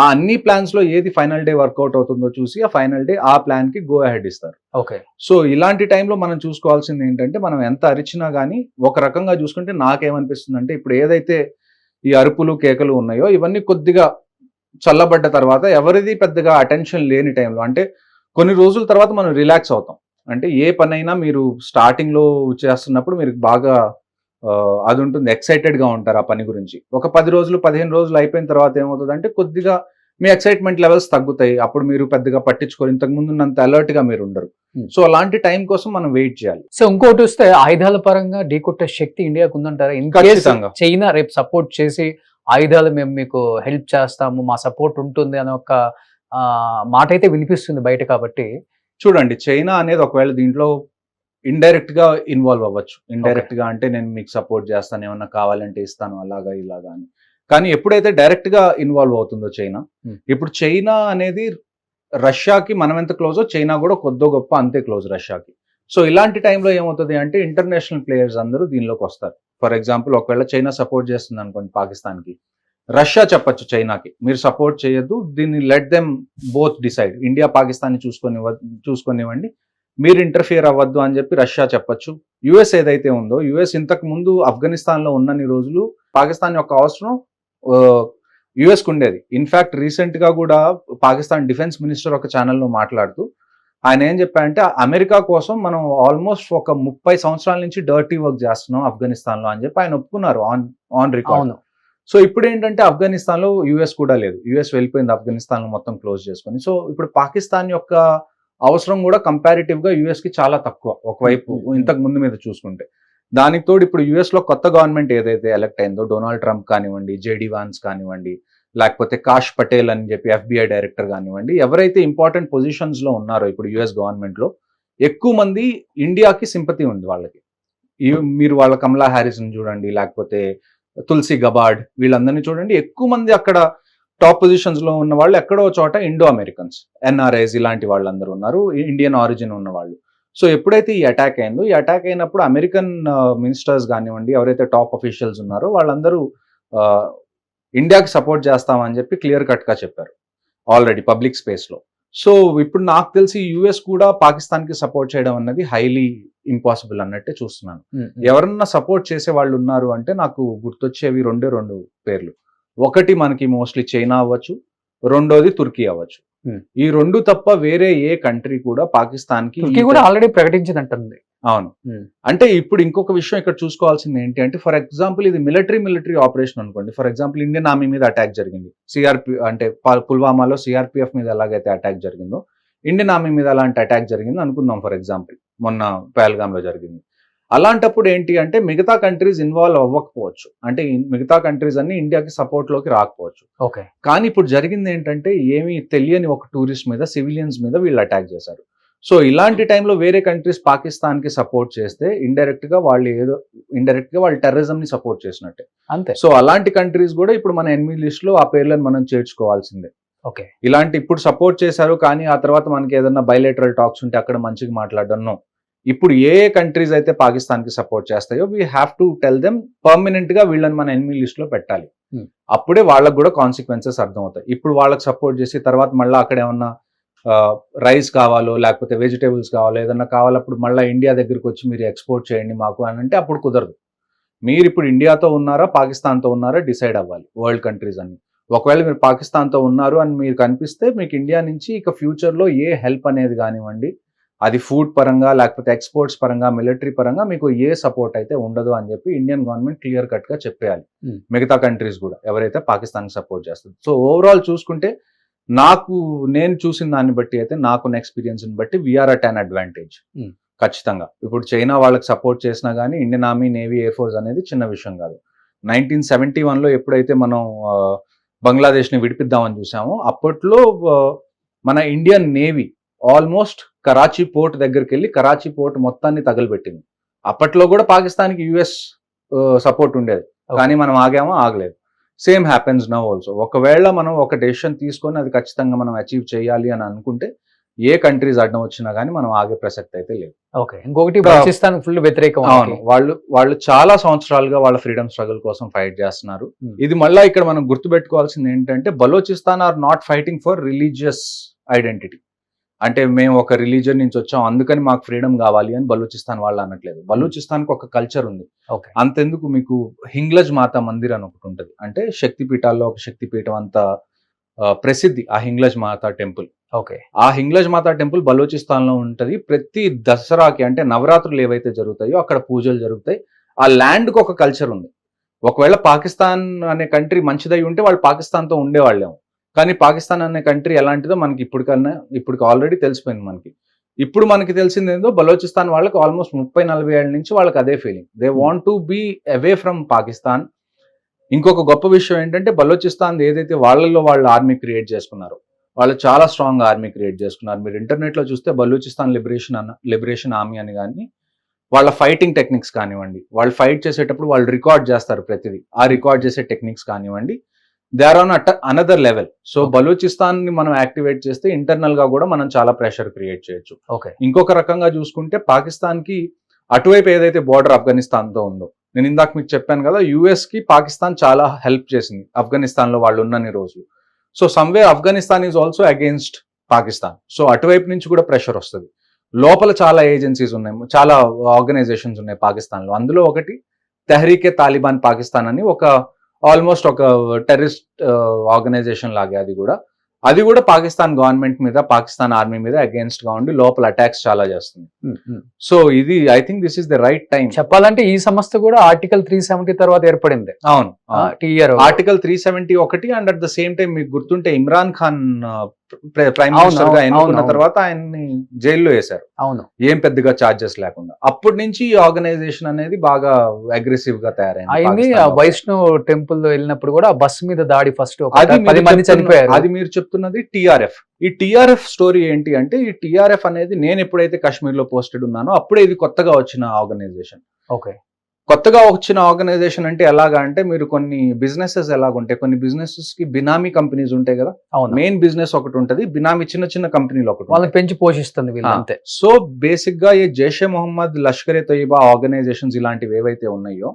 ఆ అన్ని ప్లాన్స్ లో ఏది ఫైనల్ డే వర్కౌట్ అవుతుందో చూసి ఆ ఫైనల్ డే ఆ ప్లాన్ కి గో అహెడ్ ఇస్తారు. ఓకే. సో ఇలాంటి టైంలో మనం చూసుకోవాల్సింది ఏంటంటే, మనం ఎంత అరిచినా గానీ ఒక రకంగా చూసుకుంటే నాకేమనిపిస్తుంది అంటే, ఇప్పుడు ఏదైతే ఈ అరుపులు కేకలు ఉన్నాయో ఇవన్నీ కొద్దిగా చల్లబడ్డ తర్వాత ఎవరిది పెద్దగా అటెన్షన్ లేని టైంలో, అంటే కొన్ని రోజుల తర్వాత మనం రిలాక్స్ అవుతాం. అంటే ఏ పనైనా మీరు స్టార్టింగ్ లో చేస్తున్నప్పుడు మీరు బాగా అది ఉంటుంది, ఎక్సైటెడ్ గా ఉంటారు ఆ పని గురించి. ఒక 10 రోజులు 15 రోజులు అయిపోయిన తర్వాత ఏమవుతుంది అంటే కొద్దిగా మీ ఎక్సైట్మెంట్ లెవెల్స్ తగ్గుతాయి. అప్పుడు మీరు పెద్దగా పట్టించుకోరు, ఇంతకు ముందు ఉన్నంత అలర్ట్ గా మీరు ఉండరు. సో అలాంటి టైం కోసం మనం వెయిట్ చేయాలి. సో ఇంకోటి వస్తే ఆయుధాల పరంగా ఢీకొట్టే శక్తి ఇండియాకు ఉందంటారా? ఖచ్చితంగా. చైనా రేపు సపోర్ట్ చేసి ఆయుధాలు మేము మీకు హెల్ప్ చేస్తాము, మా సపోర్ట్ ఉంటుంది అనే ఒక మాట అయితే వినిపిస్తుంది బయట. కాబట్టి చూడండి, చైనా అనేది ఒకవేళ దీంట్లో ఇండైరెక్ట్ గా ఇన్వాల్వ్ అవ్వచ్చు. ఇండైరెక్ట్ గా అంటే నేను మీకు సపోర్ట్ చేస్తాను, ఏమన్నా కావాలంటే ఇస్తాను, అలాగా ఇలాగా అని. కానీ ఎప్పుడైతే డైరెక్ట్ గా ఇన్వాల్వ్ అవుతుందో చైనా, ఇప్పుడు చైనా అనేది రష్యాకి మనం ఎంత క్లోజో చైనా కూడా కొద్దో గొప్ప అంతే క్లోజ్ రష్యాకి. సో ఇలాంటి టైంలో ఏమవుతుంది అంటే ఇంటర్నేషనల్ ప్లేయర్స్ అందరూ దీనిలోకి వస్తారు. ఫర్ ఎగ్జాంపుల్ ఒకవేళ చైనా సపోర్ట్ చేస్తుంది అనుకోండి పాకిస్తాన్కి, రష్యా చెప్పొచ్చు చైనాకి మీరు సపోర్ట్ చేయొద్దు, దీన్ని let them both decide, India పాకిస్తాన్ని చూసుకొనివ్వండి, మీరు ఇంటర్ఫియర్ అవ్వద్దు అని చెప్పి రష్యా చెప్పొచ్చు. యుఎస్ ఏదైతే ఉందో, యుఎస్ ఇంతకు ముందు ఆఫ్ఘనిస్తాన్ లో ఉన్నన్ని రోజులు పాకిస్తాన్ యొక్క అవసరం యుఎస్ కు ఉండేది. ఇన్ఫాక్ట్ రీసెంట్ గా కూడా పాకిస్తాన్ డిఫెన్స్ మినిస్టర్ ఒక ఛానల్లో మాట్లాడుతూ ఆయన ఏం చెప్పారంటే, అమెరికా కోసం మనం ఆల్మోస్ట్ ఒక 30 సంవత్సరాల నుంచి డర్టీ వర్క్ చేస్తున్నాం ఆఫ్ఘనిస్తాన్ లో అని చెప్పి ఆయన ఒప్పుకున్నారు ఆన్ రికార్డ్. సో ఇప్పుడు ఏంటంటే ఆఫ్ఘనిస్తాన్ లో యుఎస్ కూడా లేదు, యుఎస్ వెళ్ళిపోయింది ఆఫ్ఘనిస్తాన్ లో మొత్తం క్లోజ్ చేసుకొని. సో ఇప్పుడు పాకిస్తాన్ యొక్క అవసరం కూడా కంపారిటివ్ గా యుఎస్ కి చాలా తక్కువ ఒకవైపు ఇంతకు ముందు మీద చూసుకుంటే. దానికి తోడు ఇప్పుడు యుఎస్ లో కొత్త గవర్నమెంట్ ఏదైతే ఎలక్ట్ అయిందో, డొనాల్డ్ ట్రంప్ కానివ్వండి, జేడీ వాన్స్ కానివ్వండి, లేకపోతే కాష్ పటేల్ అని చెప్పి ఎఫ్బిఐ డైరెక్టర్ కానివ్వండి, ఎవరైతే ఇంపార్టెంట్ పొజిషన్స్ లో ఉన్నారో ఇప్పుడు యుఎస్ గవర్నమెంట్ లో ఎక్కువ మంది ఇండియాకి సింపతి ఉంది వాళ్ళకి. మీరు వాళ్ళ కమలా హ్యారిస్ ని చూడండి, లేకపోతే తులసి గబార్డ్, వీళ్ళందరినీ చూడండి, ఎక్కువ మంది అక్కడ టాప్ పొజిషన్స్ లో ఉన్న వాళ్ళు ఎక్కడో చోట ఇండో అమెరికన్స్, ఎన్ఆర్ఐస్, ఇలాంటి వాళ్ళందరూ ఉన్నారు, ఇండియన్ ఆరిజిన్ ఉన్న వాళ్ళు. సో ఎప్పుడైతే ఈ అటాక్ అయిందో, ఈ అటాక్ అయినప్పుడు అమెరికన్ మినిస్టర్స్ కానివ్వండి, ఎవరైతే టాప్ అఫీషియల్స్ ఉన్నారో వాళ్ళందరూ ఇండియాకి సపోర్ట్ చేస్తామని చెప్పి క్లియర్ కట్ గా చెప్పారు ఆల్రెడీ పబ్లిక్ స్పేస్ లో. సో ఇప్పుడు నాకు తెలిసి యుఎస్ కూడా పాకిస్తాన్ కి సపోర్ట్ చేయడం అన్నది హైలీ ఇంపాసిబుల్ అన్నట్టే చూస్తున్నాను. ఎవరన్నా సపోర్ట్ చేసే వాళ్ళు ఉన్నారు అంటే నాకు గుర్తొచ్చేవి రెండు పేర్లు. ఒకటి మనకి మోస్ట్లీ చైనా అవ్వచ్చు, రెండోది తుర్కీ అవ్వచ్చు. ఈ రెండు తప్ప వేరే ఏ కంట్రీ కూడా పాకిస్తాన్ కి కూడా ఆల్రెడీ ప్రకటించిందంటుంది. అవును. అంటే ఇప్పుడు ఇంకొక విషయం ఇక్కడ చూసుకోవాల్సింది ఏంటి అంటే, ఫర్ ఎగ్జాంపుల్ ఇది మిలిటరీ ఆపరేషన్ అనుకోండి. ఫర్ ఎగ్జాంపుల్ ఇండియన్ ఆర్మీ మీద అటాక్ జరిగింది, అంటే పుల్వామాలో సిఆర్పిఎఫ్ మీద ఎలాగైతే అటాక్ జరిగిందో ఇండియన్ ఆర్మీ మీద అలాంటి అటాక్ జరిగింది అనుకుందాం. ఫర్ ఎగ్జాంపుల్ మొన్న పహల్గామ్ లో జరిగింది. అలాంటప్పుడు ఏంటి అంటే మిగతా కంట్రీస్ ఇన్వాల్వ్ అవ్వకపోవచ్చు, అంటే మిగతా కంట్రీస్ అన్ని ఇండియాకి సపోర్ట్ లోకి రాకపోవచ్చు. ఓకే. కానీ ఇప్పుడు జరిగింది ఏంటంటే, ఏమీ తెలియని ఒక టూరిస్ట్ మీద, సివిలియన్స్ మీద వీళ్ళు అటాక్ చేశారు. సో ఇలాంటి టైంలో వేరే కంట్రీస్ పాకిస్తాన్ కి సపోర్ట్ చేస్తే ఇండైరెక్ట్ గా వాళ్ళు టెర్రరిజం ని సపోర్ట్ చేసినట్టే అంతే. సో అలాంటి కంట్రీస్ కూడా ఇప్పుడు మన ఎనిమీ లిస్ట్ లో ఆ పేర్లను మనం చేర్చుకోవాల్సిందే. ఓకే. ఇలాంటి ఇప్పుడు సపోర్ట్ చేశారు కానీ ఆ తర్వాత మనకి ఏదైనా బైలేటరల్ టాక్స్ ఉంటే అక్కడ మంచిగా మాట్లాడడం. ఇప్పుడు ఏ కంట్రీస్ అయితే పాకిస్తాన్ కి సపోర్ట్ చేస్తాయో we have to tell them permanent గా వీళ్ళని మన ఎనిమీ లిస్ట్ లో పెట్టాలి. అప్పుడే వాళ్ళకు కూడా కాన్సిక్వెన్సెస్ అర్థమవుతాయి. ఇప్పుడు వాళ్ళకి సపోర్ట్ చేసి తర్వాత మళ్ళీ అక్కడ ఏమన్నా రైస్ కావాలో లేకపోతే వెజిటేబుల్స్ కావాలో ఏదన్నా కావాలప్పుడు మళ్ళీ ఇండియా దగ్గరికి వచ్చి మీరు ఎక్స్పోర్ట్ చేయండి మాకు అని అంటే అప్పుడు కుదరదు. మీరు ఇప్పుడు ఇండియాతో ఉన్నారా పాకిస్తాన్తో ఉన్నారా డిసైడ్ అవ్వాలి. వరల్డ్ కంట్రీస్ అన్ని ఒకవేళ మీరు పాకిస్తాన్తో ఉన్నారు అని మీరు కనిపిస్తే మీకు ఇండియా నుంచి ఇక ఫ్యూచర్లో ఏ హెల్ప్ అనేది కానివ్వండి, అది ఫుడ్ పరంగా లేకపోతే ఎక్స్పోర్ట్స్ పరంగా మిలిటరీ పరంగా మీకు ఏ సపోర్ట్ అయితే ఉండదు అని చెప్పి ఇండియన్ గవర్నమెంట్ క్లియర్ కట్ గా చెప్పేయాలి మిగతా కంట్రీస్ కూడా ఎవరైతే పాకిస్తాన్ సపోర్ట్ చేస్తుంది. సో ఓవరాల్ చూసుకుంటే నేను చూసిన దాన్ని బట్టి అయితే నాకున్న ఎక్స్పీరియన్స్ ని బట్టి వీఆర్ అట్ అన్ అడ్వాంటేజ్ ఖచ్చితంగా. ఇప్పుడు చైనా వాళ్ళకి సపోర్ట్ చేసినా కానీ Indian army, navy, air force అనేది చిన్న విషయం కాదు. 1971లో ఎప్పుడైతే మనం బంగ్లాదేశ్ ని విడిపిద్దామని చూసామో అప్పట్లో మన Indian navy almost Karachi port దగ్గరికి వెళ్ళి కరాచీ పోర్ట్ మొత్తాన్ని తగలబెట్టింది. అప్పట్లో కూడా పాకిస్తాన్కి యుఎస్ సపోర్ట్ ఉండేది కానీ మనం ఆగలేదు. Same happens now also. ఒకవేళ మనం ఒక డెసిషన్ తీసుకొని అది ఖచ్చితంగా మనం అచీవ్ చేయాలి అని అనుకుంటే ఏ కంట్రీస్ అడ్డం వచ్చినా కానీ మనం ఆగే ప్రసక్తి అయితే లేదు. ఓకే, ఇంకొకటి బలూచిస్తాన్ ఫుల్ వ్యతిరేకం. అవును, వాళ్ళు చాలా సంవత్సరాలుగా వాళ్ళ ఫ్రీడమ్ స్ట్రగుల్ కోసం ఫైట్ చేస్తున్నారు. ఇది మళ్ళీ ఇక్కడ మనం గుర్తుపెట్టుకోవాల్సింది ఏంటంటే Balochistan are not fighting for religious identity. అంటే మేము ఒక రిలీజియన్ నుంచి వచ్చాం అందుకని మాకు ఫ్రీడమ్ కావాలి అని బలూచిస్తాన్ వాళ్ళు అనట్లేదు. బలూచిస్తాన్కి ఒక కల్చర్ ఉంది. ఓకే, అంతెందుకు, మీకు హింగ్లజ్ మాతా మందిర్ అని ఒకటి ఉంటుంది, అంటే శక్తిపీఠాల్లో ఒక శక్తిపీఠం అంత ప్రసిద్ధి ఆ హింగ్లజ్ మాతా టెంపుల్. ఓకే, ఆ హింగ్లజ్ మాతా టెంపుల్ బలూచిస్తాన్ లో ఉంటది. ప్రతి దసరాకి అంటే నవరాత్రులు ఏవైతే జరుగుతాయో అక్కడ పూజలు జరుగుతాయి. ఆ ల్యాండ్ కి ఒక కల్చర్ ఉంది. ఒకవేళ పాకిస్తాన్ అనే కంట్రీ మంచిదై ఉంటే వాళ్ళు పాకిస్తాన్ తో ఉండేవాళ్ళేమో, కానీ పాకిస్తాన్ అనే కంట్రీ ఎలాంటిదో మనకి ఇప్పుడు ఆల్రెడీ తెలిసిపోయింది మనకి. ఇప్పుడు మనకి తెలిసింది ఏందో, బలోచిస్తాన్ వాళ్ళకి ఆల్మోస్ట్ 30-40 ఏళ్ళ నుంచి వాళ్ళకి అదే feeling, they want to be away from Pakistan. ఇంకొక గొప్ప విషయం ఏంటంటే బలోచిస్తాన్ ఏదైతే వాళ్ళలో వాళ్ళు ఆర్మీ క్రియేట్ చేసుకున్నారో, వాళ్ళు చాలా స్ట్రాంగ్ ఆర్మీ క్రియేట్ చేసుకున్నారు. మీరు ఇంటర్నెట్ లో చూస్తే బలూచిస్తాన్ లిబరేషన్ ఆర్మీ అని కానీ వాళ్ళ ఫైటింగ్ టెక్నిక్స్ కానివ్వండి, వాళ్ళు ఫైట్ చేసేటప్పుడు వాళ్ళు రికార్డ్ చేస్తారు ప్రతిదీ. ఆ రికార్డ్ చేసే టెక్నిక్స్ కానివ్వండి, they are on another level. So Baluchistan ని మనం యాక్టివేట్ చేస్తే ఇంటర్నల్ గా కూడా మనం చాలా ప్రెషర్ క్రియేట్ చేయొచ్చు. ఓకే, ఇంకొక రకంగా చూసుకుంటే పాకిస్తాన్ కి అటువైపు ఏదైతే బోర్డర్ ఆఫ్ఘనిస్తాన్ తో ఉందో, నేను ఇందాక మీకు చెప్పాను కదా, యుఎస్ కి పాకిస్తాన్ చాలా హెల్ప్ చేసింది ఆఫ్ఘనిస్తాన్ లో వాళ్ళు ఉన్నన్ని రోజులు. So someway Afghanistan is also against Pakistan. So అటువైపు నుంచి కూడా ప్రెషర్ వస్తుంది. లోపల చాలా ఏజెన్సీస్ ఉన్నాయి, చాలా ఆర్గనైజేషన్స్ ఉన్నాయి పాకిస్తాన్ లో. అందులో ఒకటి తెహ్రీకే తాలిబాన్ పాకిస్తాన్ అని ఒక ఆల్మోస్ట్ ఒక టెర్రరిస్ట్ ఆర్గనైజేషన్ లాగే. అది కూడా పాకిస్తాన్ గవర్నమెంట్ మీద, పాకిస్తాన్ ఆర్మీ మీద అగేన్స్ట్ గా ఉండి లోపల అటాక్స్ చాలా చేస్తుంది. సో ఇది I think this is the right time. చెప్పాలంటే ఈ సంస్థ కూడా ఆర్టికల్ 370 తర్వాత ఏర్పడింది. అవును, టీఆర్ ఆర్టికల్ 370 ఒకటి. And at the same time మీకు గుర్తుంటే ఇమ్రాన్ ఖాన్ ప్రైమ్ మినిస్టర్ గా ఎన్నుకున్న తర్వాత ఆయన్ని జైల్లో వేశారు. అవును, ఏం పెద్దగా చార్జెస్ లేకుండా. అప్పటి నుంచి ఈ ఆర్గనైజేషన్ అనేది బాగా అగ్రెసివ్ గా తయారైంది. వైష్ణవ్ టెంపుల్ లో వెళ్ళినప్పుడు కూడా బస్ మీద దాడి ఫస్ట్ అది 10 మంది చనిపోయారు. అది మీరు చెప్తున్నది టిఆర్ఎఫ్. ఈ టిఆర్ఎఫ్ స్టోరీ ఏంటి అంటే, ఈ టిఆర్ఎఫ్ అనేది నేను ఎప్పుడైతే కాశ్మీర్ లో పోస్టెడ్ ఉన్నానో అప్పుడే ఇది కొత్తగా వచ్చిన ఆర్గనైజేషన్. ఓకే, కొత్తగా వచ్చిన ఆర్గనైజేషన్ అంటే ఎలాగా అంటే, మీరు కొన్ని బిజినెసెస్ ఎలాగుంటాయి, కొన్ని బిజినెసెస్ కి బినామీ కంపెనీస్ ఉంటాయి కదా. మెయిన్ బిజినెస్ ఒకటి ఉంటుంది, బినామీ చిన్న చిన్న కంపెనీలు ఒకటి, వాళ్ళని పెంచి పోషిస్తుంది వీళ్ళు అంతే. సో బేసిక్ గా ఈ జైషే మొహమ్మద్, లష్కరే తొయిబా ఆర్గనైజేషన్స్ ఇలాంటివి ఏవైతే ఉన్నాయో,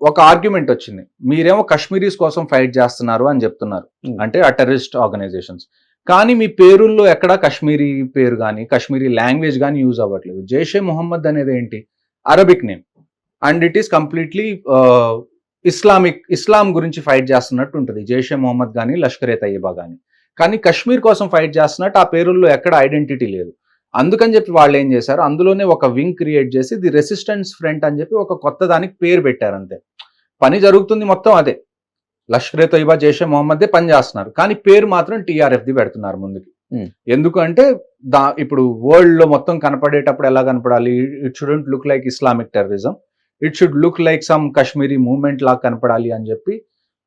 ఒక ఆర్గ్యుమెంట్ వచ్చింది, మీరేమో కాశ్మీరీస్ కోసం ఫైట్ చేస్తున్నారు అని చెప్తున్నారు, అంటే ఆ టెర్రరిస్ట్ ఆర్గనైజేషన్స్, కానీ మీ పేరుల్లో ఎక్కడా కాశ్మీరీ పేరు కానీ కాశ్మీరీ లాంగ్వేజ్ కానీ యూజ్ అవ్వట్లేదు. జైషే మొహమ్మద్ అనేది ఏంటి, Arabic name, and it is completely Islam గురించి ఫైట్ చేస్తున్నట్టు ఉంటుంది జైషే మొహమ్మద్ కానీ లష్కరే తయ్యబా కానీ కశ్మీర్ కోసం ఫైట్ చేస్తున్నట్టు ఆ పేరుల్లో ఎక్కడ ఐడెంటిటీ లేదు. అందుకని చెప్పి వాళ్ళు ఏం చేశారు, అందులోనే ఒక వింగ్ క్రియేట్ చేసి ది రెసిస్టెన్స్ ఫ్రంట్ అని చెప్పి ఒక కొత్త దానికి పేరు పెట్టారు. అంతే, పని జరుగుతుంది మొత్తం అదే, లష్కరే తొయిబా, జైషే మొహమ్మదే పని చేస్తున్నారు, కానీ పేరు మాత్రం టిఆర్ఎఫ్ ది పెడుతున్నారు ముందుకి. ఎందుకు అంటే ఇప్పుడు వరల్డ్ లో మొత్తం కనపడేటప్పుడు ఎలా కనపడాలి, it shouldn't look like Islamic terrorism, it should look like some Kashmiri movement లాగా కనపడాలి అని చెప్పి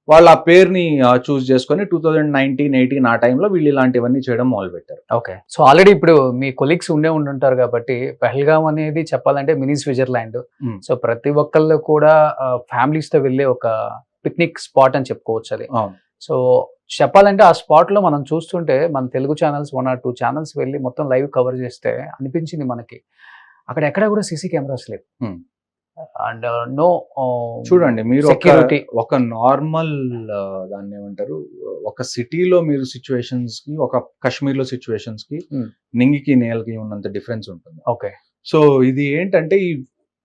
వాళ్ళు ఆ పేరుని చూస్ చేసుకొని 2019-18 ఆ టైంలో వీళ్ళు ఇలాంటివన్నీ చేయడం మొదలు పెట్టారు. ఓకే, సో ఆల్రెడీ ఇప్పుడు మీ కొలీగ్స్ ఉండుంటారు కాబట్టి, పహల్గామ్ అనేది చెప్పాలంటే మినీ స్విట్జర్లాండ్. సో ప్రతి ఒక్కళ్ళు కూడా ఫ్యామిలీస్ తో వెళ్ళే ఒక పిక్నిక్ స్పాట్ అని చెప్పుకోవచ్చు అది. సో చెప్పాలంటే ఆ స్పాట్ లో మనం చూస్తుంటే మన తెలుగు ఛానల్స్ 1 or 2 ఛానల్స్ వెళ్ళి మొత్తం లైవ్ కవర్ చేస్తే అనిపించింది మనకి, అక్కడ ఎక్కడ కూడా సీసీ కెమెరాస్ లేవు. అండ్ నో చూడండి, మీరు సెక్యూరిటీ, ఒక నార్మల్ దాన్ని ఏమంటారు, ఒక సిటీలో మీరు సిచ్యువేషన్స్ కి, ఒక కాశ్మీర్ లో సిచ్యువేషన్స్ కి నింగికి నేలకి ఉన్నంత డిఫరెన్స్ ఉంటుంది. ఓకే, సో ఇది ఏంటంటే, ఈ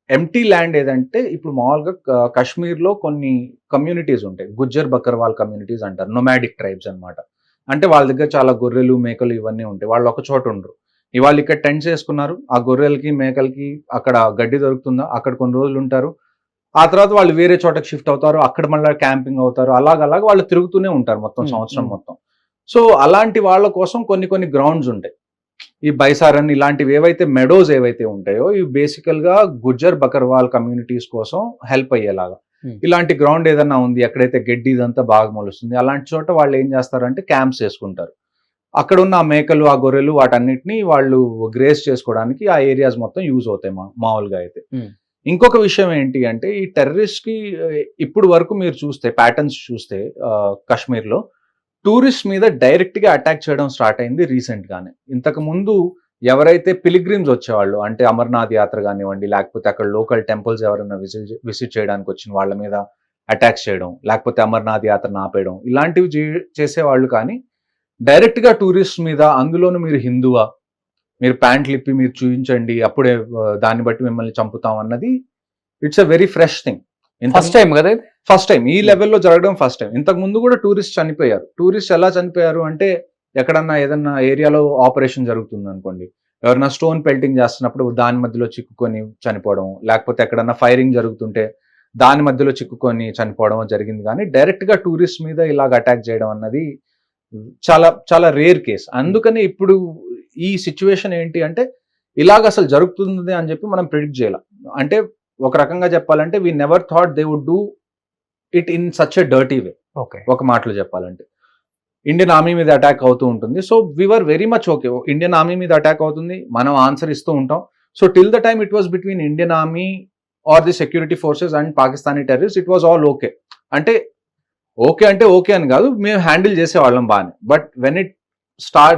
ఎంటీ ల్యాండ్ ఏదంటే, ఇప్పుడు మామూలుగా కాశ్మీర్ లో కొన్ని కమ్యూనిటీస్ ఉంటాయి, గుజ్జర్ బకర్వాల్ కమ్యూనిటీస్ అంటారు, నొమాడిక్ ట్రైబ్స్ అన్నమాట. అంటే వాళ్ళ దగ్గర చాలా గొర్రెలు, మేకలు ఇవన్నీ ఉంటాయి, వాళ్ళు ఒక చోట ఉండరు. ఇవాళ ఇక్కడ టెంట్స్ వేసుకున్నారు, ఆ గొర్రెలకి మేకలకి అక్కడ గడ్డి దొరుకుతుందా, అక్కడ కొన్ని రోజులు ఉంటారు, ఆ తర్వాత వాళ్ళు వేరే చోటకి షిఫ్ట్ అవుతారు, అక్కడ మళ్ళీ క్యాంపింగ్ అవుతారు, అలాగ వాళ్ళు తిరుగుతూనే ఉంటారు మొత్తం సంవత్సరం మొత్తం. సో అలాంటి వాళ్ళ కోసం కొన్ని గ్రౌండ్స్ ఉంటాయి, ఈ బైసారన్ ఇలాంటివి ఏవైతే మెడోస్ ఏవైతే ఉంటాయో, ఇవి బేసికల్ గా గుజ్జర్ బకర్వాల్ కమ్యూనిటీస్ కోసం హెల్ప్ అయ్యేలాగా. ఇలాంటి గ్రౌండ్ ఏదన్నా ఉంది, ఎక్కడైతే గడ్డి ఇదంతా బాగా మొలుస్తుంది, అలాంటి చోట వాళ్ళు ఏం చేస్తారంటే క్యాంప్స్ వేసుకుంటారు. అక్కడ ఉన్న ఆ మేకలు, ఆ గొర్రెలు, వాటన్నిటిని వాళ్ళు గ్రేస్ చేసుకోవడానికి ఆ ఏరియాస్ మొత్తం యూజ్ అవుతాయి మామూలుగా అయితే. ఇంకొక విషయం ఏంటి అంటే, ఈ టెర్రరిస్ట్ కి ఇప్పుడు వరకు మీరు చూస్తే ప్యాటర్న్స్ చూస్తే కాశ్మీర్ లో టూరిస్ట్ మీద డైరెక్ట్ గా అటాక్ చేయడం స్టార్ట్ అయింది రీసెంట్ గానే. ఇంతకు ముందు ఎవరైతే పిలిగ్రిమ్స్ వచ్చేవాళ్ళు, అంటే అమర్నాథ్ యాత్ర కానివ్వండి, లేకపోతే అక్కడ లోకల్ టెంపుల్స్ ఎవరైనా విజిట్ చేయడానికి వచ్చిన వాళ్ళ మీద అటాక్స్ చేయడం, లేకపోతే అమర్నాథ్ యాత్రను ఆపేయడం, ఇలాంటివి చేసేవాళ్ళు. కానీ డైరెక్ట్ గా టూరిస్ట్ మీద, అందులోనూ మీరు హిందువా, మీరు ప్యాంట్లు ఇప్పి మీరు చూపించండి, అప్పుడే దాన్ని బట్టి మిమ్మల్ని చంపుతాం అన్నది it's a very fresh thing. First time కదా ఇది? ఫస్ట్ టైం ఈ లెవెల్లో జరగడం ఫస్ట్ టైం. ఇంతకు ముందు కూడా టూరిస్ట్ చనిపోయారు. టూరిస్ట్ ఎలా చనిపోయారు అంటే, ఎక్కడన్నా ఏదన్నా ఏరియాలో ఆపరేషన్ జరుగుతుంది అనుకోండి, ఎవరైనా స్టోన్ పెల్టింగ్ చేస్తున్నప్పుడు దాని మధ్యలో చిక్కుకొని చనిపోవడం, లేకపోతే ఎక్కడన్నా ఫైరింగ్ జరుగుతుంటే దాని మధ్యలో చిక్కుకొని చనిపోవడం జరిగింది. కానీ డైరెక్ట్ గా టూరిస్ట్ మీద ఇలాగ అటాక్ చేయడం అన్నది చాలా చాలా రేర్ కేస్. అందుకని ఇప్పుడు ఈ సిచ్యువేషన్ ఏంటి అంటే, ఇలాగ అసలు జరుగుతుంది అని చెప్పి మనం ప్రిడిక్ట్ చేయాలి. అంటే ఒక రకంగా చెప్పాలంటే, we never thought they would do it in such a dirty way. Okay, ఒక మాటలో చెప్పాలంటే ఇండియన్ ఆర్మీ మీద అటాక్ అవుతూ ఉంటుంది. So we are very much okay, Indian army మీద అటాక్ అవుతుంది, మనం ఆన్సర్ ఇస్తూ ఉంటాం. So till the time it was between Indian army or the security forces and Pakistani terrorist, it was all okay. అంటే okay అని కాదు, మేము హ్యాండిల్ చేసేవాళ్ళం బాగానే. But when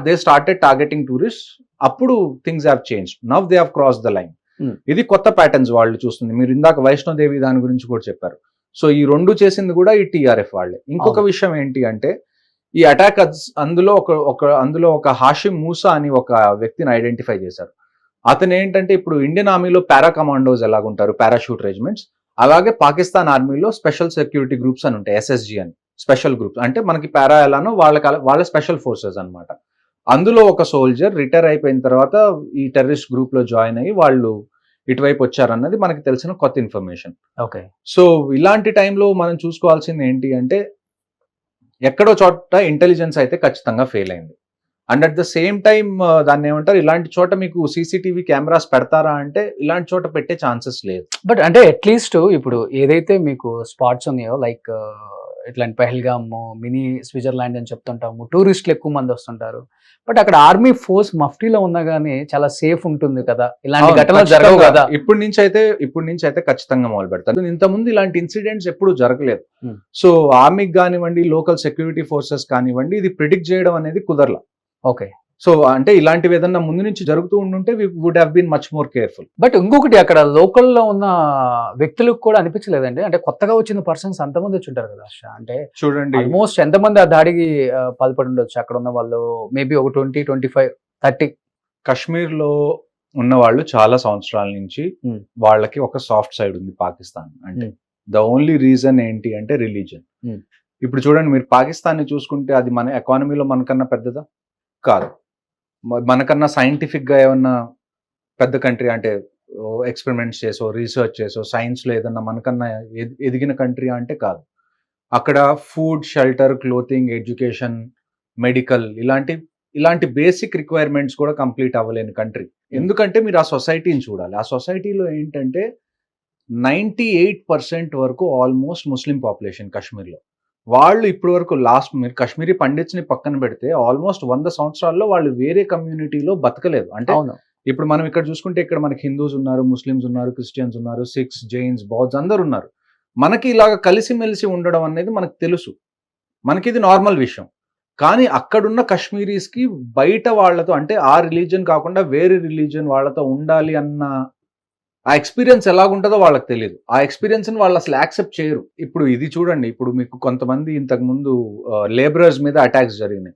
they started targeting tourist, అప్పుడు things have change. Now they have cross the line. ఇది కొత్త patterns వాళ్ళు చూస్తుంది. మీరు ఇందాక వైష్ణోదేవి దాని గురించి కూడా చెప్పారు. సో ఈ రెండు చేసింది కూడా ఈ టీఆర్ఎఫ్ వాళ్ళే. ఇంకొక విషయం ఏంటి అంటే, ఈ అటాక్ అందులో ఒక హాషిం మూసా అని ఒక వ్యక్తిని ఐడెంటిఫై చేశారు. అతను ఏంటంటే, ఇప్పుడు ఇండియన్ ఆర్మీలో పారా కమాండోస్ ఎలాగుంటారు, పారాషూట్ రెజిమెంట్స్, అలాగే పాకిస్తాన్ ఆర్మీలో స్పెషల్ సెక్యూరిటీ గ్రూప్స్ అని ఉంటాయి, SSG అని, స్పెషల్ గ్రూప్స్. అంటే మనకి పారా ఎలానో వాళ్ళ స్పెషల్ ఫోర్సెస్ అన్నమాట. అందులో ఒక సోల్జర్ రిటైర్ అయిపోయిన తర్వాత ఈ టెర్రరిస్ట్ గ్రూప్ లో జాయిన్ అయ్యి వాళ్ళు ఇటువైపు వచ్చారన్నది మనకి తెలిసిన కొత్త ఇన్ఫర్మేషన్. ఓకే. సో ఇలాంటి టైంలో మనం చూసుకోవాల్సింది ఏంటి అంటే, ఎక్కడో చోట ఇంటెలిజెన్స్ అయితే ఖచ్చితంగా ఫెయిల్ అయింది. And at the same time దాన్ని ఏమంటారు, ఇలాంటి చోట మీకు CCTV కెమెరాస్ పెడతారా అంటే, ఇలాంటి చోట పెట్టే ఛాన్సెస్ లేదు. బట్ అంటే అట్లీస్ట్ ఇప్పుడు ఏదైతే మీకు స్పాట్స్ ఉన్నాయో, లైక్ ఇట్లాంటి పెహల్గామ్, మినీ స్విట్జర్లాండ్ అని చెప్తుంటాము, టూరిస్టులు ఎక్కువ మంది వస్తుంటారు. బట్ అక్కడ ఆర్మీ ఫోర్స్ మఫ్టీలో ఉన్నా గానీ చాలా సేఫ్ ఉంటుంది కదా, ఇలాంటి ఘటనలు జరగవు కదా. ఇప్పటి నుంచి అయితే ఖచ్చితంగా మొదలు పెడతారు. ఇంతకుముందు ఇలాంటి ఇన్సిడెంట్స్ ఎప్పుడు జరగలేదు. సో ఆర్మీకి కానివ్వండి, లోకల్ సెక్యూరిటీ ఫోర్సెస్ కానివ్వండి, ఇది ప్రిడిక్ట్ చేయడం అనేది కుదరలా. ఓకే. సో అంటే ఇలాంటివి ఏదన్నా ముందు నుంచి జరుగుతూ ఉండుంటే we would have been much more careful. But ఇంకొకటి, అక్కడ లోకల్లో ఉన్న వ్యక్తులకు కూడా అనిపించలేదండి, అంటే కొత్తగా వచ్చిన పర్సన్స్ అంతమంది వచ్చి ఉంటారు కదా, అంటే చూడండి ఆల్మోస్ట్ ఎంతమంది ఆ దాడికి పాల్పడి ఉండొచ్చు అక్కడ ఉన్న వాళ్ళు? మేబీ ఒక 20, 25, 30. కశ్మీర్ లో ఉన్న వాళ్ళు చాలా సంవత్సరాల నుంచి వాళ్ళకి ఒక సాఫ్ట్ సైడ్ ఉంది పాకిస్తాన్ అంటే. ద ఓన్లీ రీజన్ ఏంటి అంటే రిలీజన్. ఇప్పుడు చూడండి, మీరు పాకిస్తాన్ ని చూసుకుంటే అది మన ఎకానమీలో మనకన్నా పెద్దదా? కాదు. మనకన్నా సైంటిఫిక్ గా ఏమన్నా పెద్ద కంట్రీ అంటే, ఎక్స్పెరిమెంట్స్ చేసో రీసెర్చ్ చేసో సైన్స్ లో ఏదన్నా మనకన్నా ఎదిగిన కంట్రీ అంటే కాదు. అక్కడ food, shelter, clothing, education, medical ఇలాంటి బేసిక్ రిక్వైర్మెంట్స్ కూడా కంప్లీట్ అవ్వలేని కంట్రీ. ఎందుకంటే మీరు ఆ సొసైటీని చూడాలి. ఆ సొసైటీలో ఏంటంటే 98% వరకు ఆల్మోస్ట్ ముస్లిం పాపులేషన్ కశ్మీర్లో. వాళ్ళు ఇప్పటి వరకు మీరు కాశ్మీరీ పండిట్స్ ని పక్కన పెడితే ఆల్మోస్ట్ 100 సంవత్సరాల్లో వాళ్ళు వేరే కమ్యూనిటీలో బతకలేదు. అంటే ఇప్పుడు మనం ఇక్కడ చూసుకుంటే, ఇక్కడ మనకి హిందూస్ ఉన్నారు, ముస్లిమ్స్ ఉన్నారు, క్రిస్టియన్స్ ఉన్నారు, సిఖ్స్, జైన్స్, బౌద్ధ్ అందరు ఉన్నారు. మనకి ఇలాగ కలిసిమెలిసి ఉండడం అనేది మనకు తెలుసు, మనకి ఇది నార్మల్ విషయం. కానీ అక్కడున్న కశ్మీరీస్ కి బయట వాళ్ళతో, అంటే ఆ రిలీజియన్ కాకుండా వేరే రిలీజియన్ వాళ్ళతో ఉండాలి అన్న ఆ ఎక్స్పీరియన్స్ ఎలాగుంటుందో వాళ్ళకి తెలియదు. ఆ ఎక్స్పీరియన్స్ ని వాళ్ళు అసలు యాక్సెప్ట్ చేయరు. ఇప్పుడు ఇది చూడండి, ఇప్పుడు మీకు కొంతమంది ఇంతకు ముందు లేబరర్స్ మీద అటాక్స్ జరిగినాయి.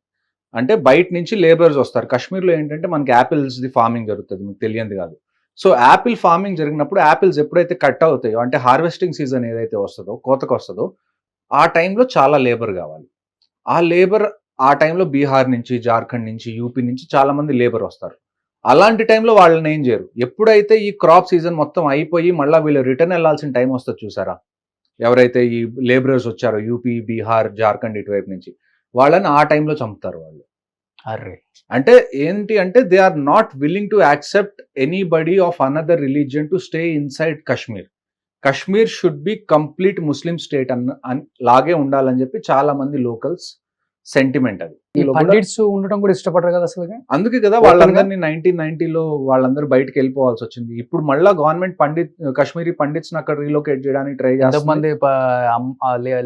అంటే బయట నుంచి లేబరర్స్ వస్తారు. కశ్మీర్లో ఏంటంటే మనకి యాపిల్స్ ది ఫార్మింగ్ జరుగుతుంది, మీకు తెలియంది కాదు. సో యాపిల్ ఫార్మింగ్ జరిగినప్పుడు యాపిల్స్ ఎప్పుడైతే కట్ అవుతాయో, అంటే హార్వెస్టింగ్ సీజన్ ఏదైతే వస్తుందో, కోతకు వస్తుందో, ఆ టైంలో చాలా లేబర్ కావాలి. ఆ లేబర్ ఆ టైంలో బీహార్ నుంచి, జార్ఖండ్ నుంచి, యూపీ నుంచి చాలా మంది లేబర్ వస్తారు. అలాంటి టైంలో వాళ్ళని ఏం చేయరు. ఎప్పుడైతే ఈ క్రాప్ సీజన్ మొత్తం అయిపోయి మళ్ళీ వీళ్ళు రిటర్న్ వెళ్లాల్సిన టైం వస్తుంది చూసారా, ఎవరైతే ఈ లేబరర్స్ వచ్చారో యూపీ, బీహార్, జార్ఖండ్ ఇటువైపు నుంచి, వాళ్ళని ఆ టైంలో చంపుతారు వాళ్ళు. అర్రే, అంటే ఏంటి అంటే, they are not willing to accept anybody of another religion to stay inside Kashmir. Kashmir should be complete Muslim state లాగే ఉండాలని చెప్పి చాలా మంది లోకల్స్ సెంటిమెంట్. అది పండిట్స్ ఉండడం కూడా ఇష్టపడరు కదా అసలు. అందుకే కదా వాళ్ళందరినీ 1990లో వాళ్ళందరూ బయటకు వెళ్ళిపోవాల్సి వచ్చింది. ఇప్పుడు మళ్ళా గవర్నమెంట్ కాశ్మీరీ పండిట్స్ అక్కడ రీలొకేట్ చేయడానికి ట్రై చేస్తారు. మంది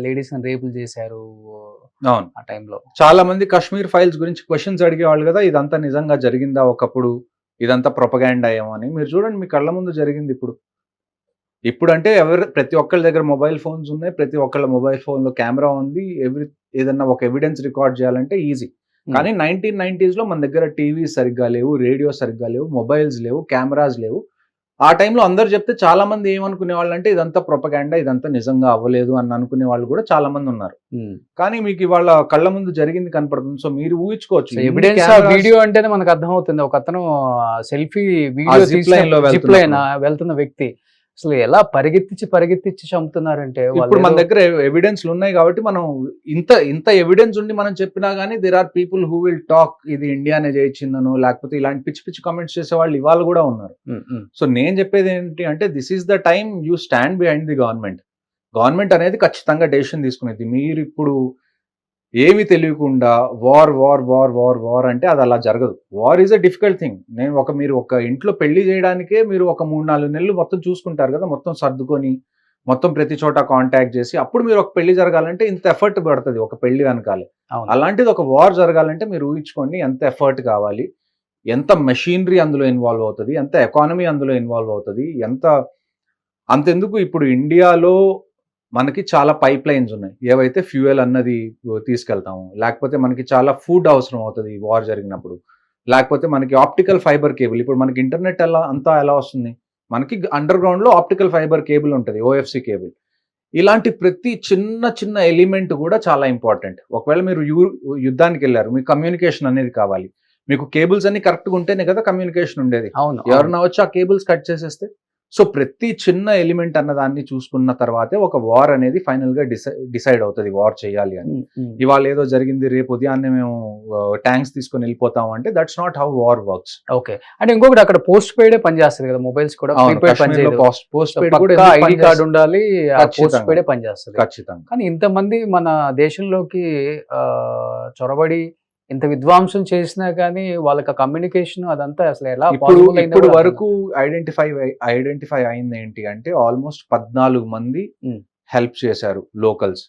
లేడీస్ రేపులు చేశారు, అవును. ఆ టైంలో. చాలా మంది కాశ్మీర్ ఫైల్స్ గురించి క్వశ్చన్స్ అడిగేవాళ్ళు కదా, ఇదంతా నిజంగా జరిగిందా ఒకప్పుడు, ఇదంతా ప్రొపగాండా ఏమో అని. మీరు చూడండి మీ కళ్ళ ముందు జరిగింది ఇప్పుడు. ఇప్పుడంటే ప్రతి ఒక్కళ్ళ దగ్గర మొబైల్ ఫోన్స్ ఉన్నాయి. ప్రతి ఒక్కళ్ళ మొబైల్ ఫోన్‌లో కెమెరా ఉంది. ఏదన్నా ఒక ఎవిడెన్స్ రికార్డ్ చేయాలంటే ఈజీ. కానీ 1990స్‌లో మన దగ్గర టీవీస్ సరిగ్గా లేవు, రేడియో సరిగ్గా లేవు, మొబైల్స్ లేవు, కెమెరాస్ లేవు. ఆ టైంలో అందరూ చెప్తే చాలా మంది ఏమనుకునేవాళ్ళంటే ఇదంతా ప్రొపగాండా, ఇదంతా నిజంగా అవ్వలేదు అని అనుకునే వాళ్ళు కూడా చాలా మంది ఉన్నారు. కానీ మీకు ఇవాళ కళ్ళ ముందు జరిగింది కనపడుతుంది. సో మీరు ఊహించుకోవచ్చు. ఇన్ని ఎవిడెన్స్ కెమెరాస్ వీడియో అంటేనే మనకు అర్థమవుతుంది. ఒకతను సెల్ఫీ వీడియో zip line లో జిప్ లైన్ వెళ్తున్న వ్యక్తి అసలు ఎలా పరిగెత్తించి చంపుతున్నారంటే ఇప్పుడు మన దగ్గర ఎవిడెన్స్లు ఉన్నాయి కాబట్టి మనం ఇంత ఎవిడెన్స్ ఉండి మనం చెప్పినా గానీ there are people who will talk ఇది ఇండియానే చేయించిందనో లేకపోతే ఇలాంటి పిచ్చి పిచ్చి కామెంట్స్ చేసే వాళ్ళు ఇవాళ కూడా ఉన్నారు. సో నేను చెప్పేది ఏంటి అంటే this is the time you stand behind the government అనేది ఖచ్చితంగా డెసిషన్ తీసుకునేది. మీరు ఇప్పుడు ఏమి తెలియకుండా వార్ అంటే అది అలా జరగదు. War is a difficult thing. మీరు ఒక ఇంట్లో పెళ్లి చేయడానికే మీరు ఒక 3-4 నెలలు మొత్తం చూసుకుంటారు కదా, మొత్తం సర్దుకొని మొత్తం ప్రతి చోట కాంటాక్ట్ చేసి అప్పుడు మీరు ఒక పెళ్లి జరగాలంటే ఇంత ఎఫర్ట్ పడుతుంది ఒక పెళ్లి వెనకాలే. అలాంటిది ఒక వార్ జరగాలంటే మీరు ఊహించుకోండి ఎంత ఎఫర్ట్ కావాలి, ఎంత మెషినరీ అందులో ఇన్వాల్వ్ అవుతుంది, ఎంత ఎకానమీ అందులో ఇన్వాల్వ్ అవుతుంది, అంతెందుకు ఇప్పుడు ఇండియాలో మనకి చాలా పైప్ లైన్స్ ఉన్నాయి. ఏవైతే ఫ్యూయల్ అన్నది తీసుకెళ్తాము, లేకపోతే మనకి చాలా ఫుడ్ అవసరం అవుతుంది వార్ జరిగినప్పుడు, లేకపోతే మనకి ఆప్టికల్ ఫైబర్ కేబుల్. ఇప్పుడు మనకి ఇంటర్నెట్ ఎలా వస్తుంది, మనకి అండర్ గ్రౌండ్ లో ఆప్టికల్ ఫైబర్ కేబుల్ ఉంటుంది, ఓఎఫ్సి కేబుల్. ఇలాంటి ప్రతి చిన్న ఎలిమెంట్ కూడా చాలా ఇంపార్టెంట్. ఒకవేళ మీరు యుద్ధానికి వెళ్ళారు, మీకు కమ్యూనికేషన్ అనేది కావాలి, మీకు కేబుల్స్ అన్ని కరెక్ట్గా ఉంటేనే కదా కమ్యూనికేషన్ ఉండేది. ఎవరన్నా వచ్చి ఆ కేబుల్స్ కట్ చేసేస్తే. సో ప్రతి చిన్న ఎలిమెంట్ అన్న దాన్ని చూసుకున్న తర్వాతే ఒక వార్ అనేది ఫైనల్ గా డిసైడ్ అవుతుంది వార్ చేయాలి అని. ఇవాళ ఏదో జరిగింది రేపు ఉదయాన్నే మేము ట్యాంక్స్ తీసుకొని వెళ్ళిపోతాం అంటే that's not how war works. Okay. అంటే ఇంకొకటి అక్కడ పోస్ట్ పెయిడ్ పనిచేస్తుంది కదా, మొబైల్స్ కూడా పోస్ట్ పెయిడ్ కూడా ఐడి కార్డు ఉండాలి, పోస్ట్ పెయిడ్ పనిచేస్తుంది ఖచ్చితంగా. కానీ ఇంతమంది మన దేశంలోకి చొరబడి ఇంత విధ్వంసం చేసినా కానీ వాళ్ళకి కమ్యూనికేషన్ అదంతా అసలు ఎలా ఇప్పుడు వరకు ఐడెంటిఫై అయింది ఏంటి అంటే ఆల్మోస్ట్ 14 మంది హెల్ప్ చేశారు లోకల్స్.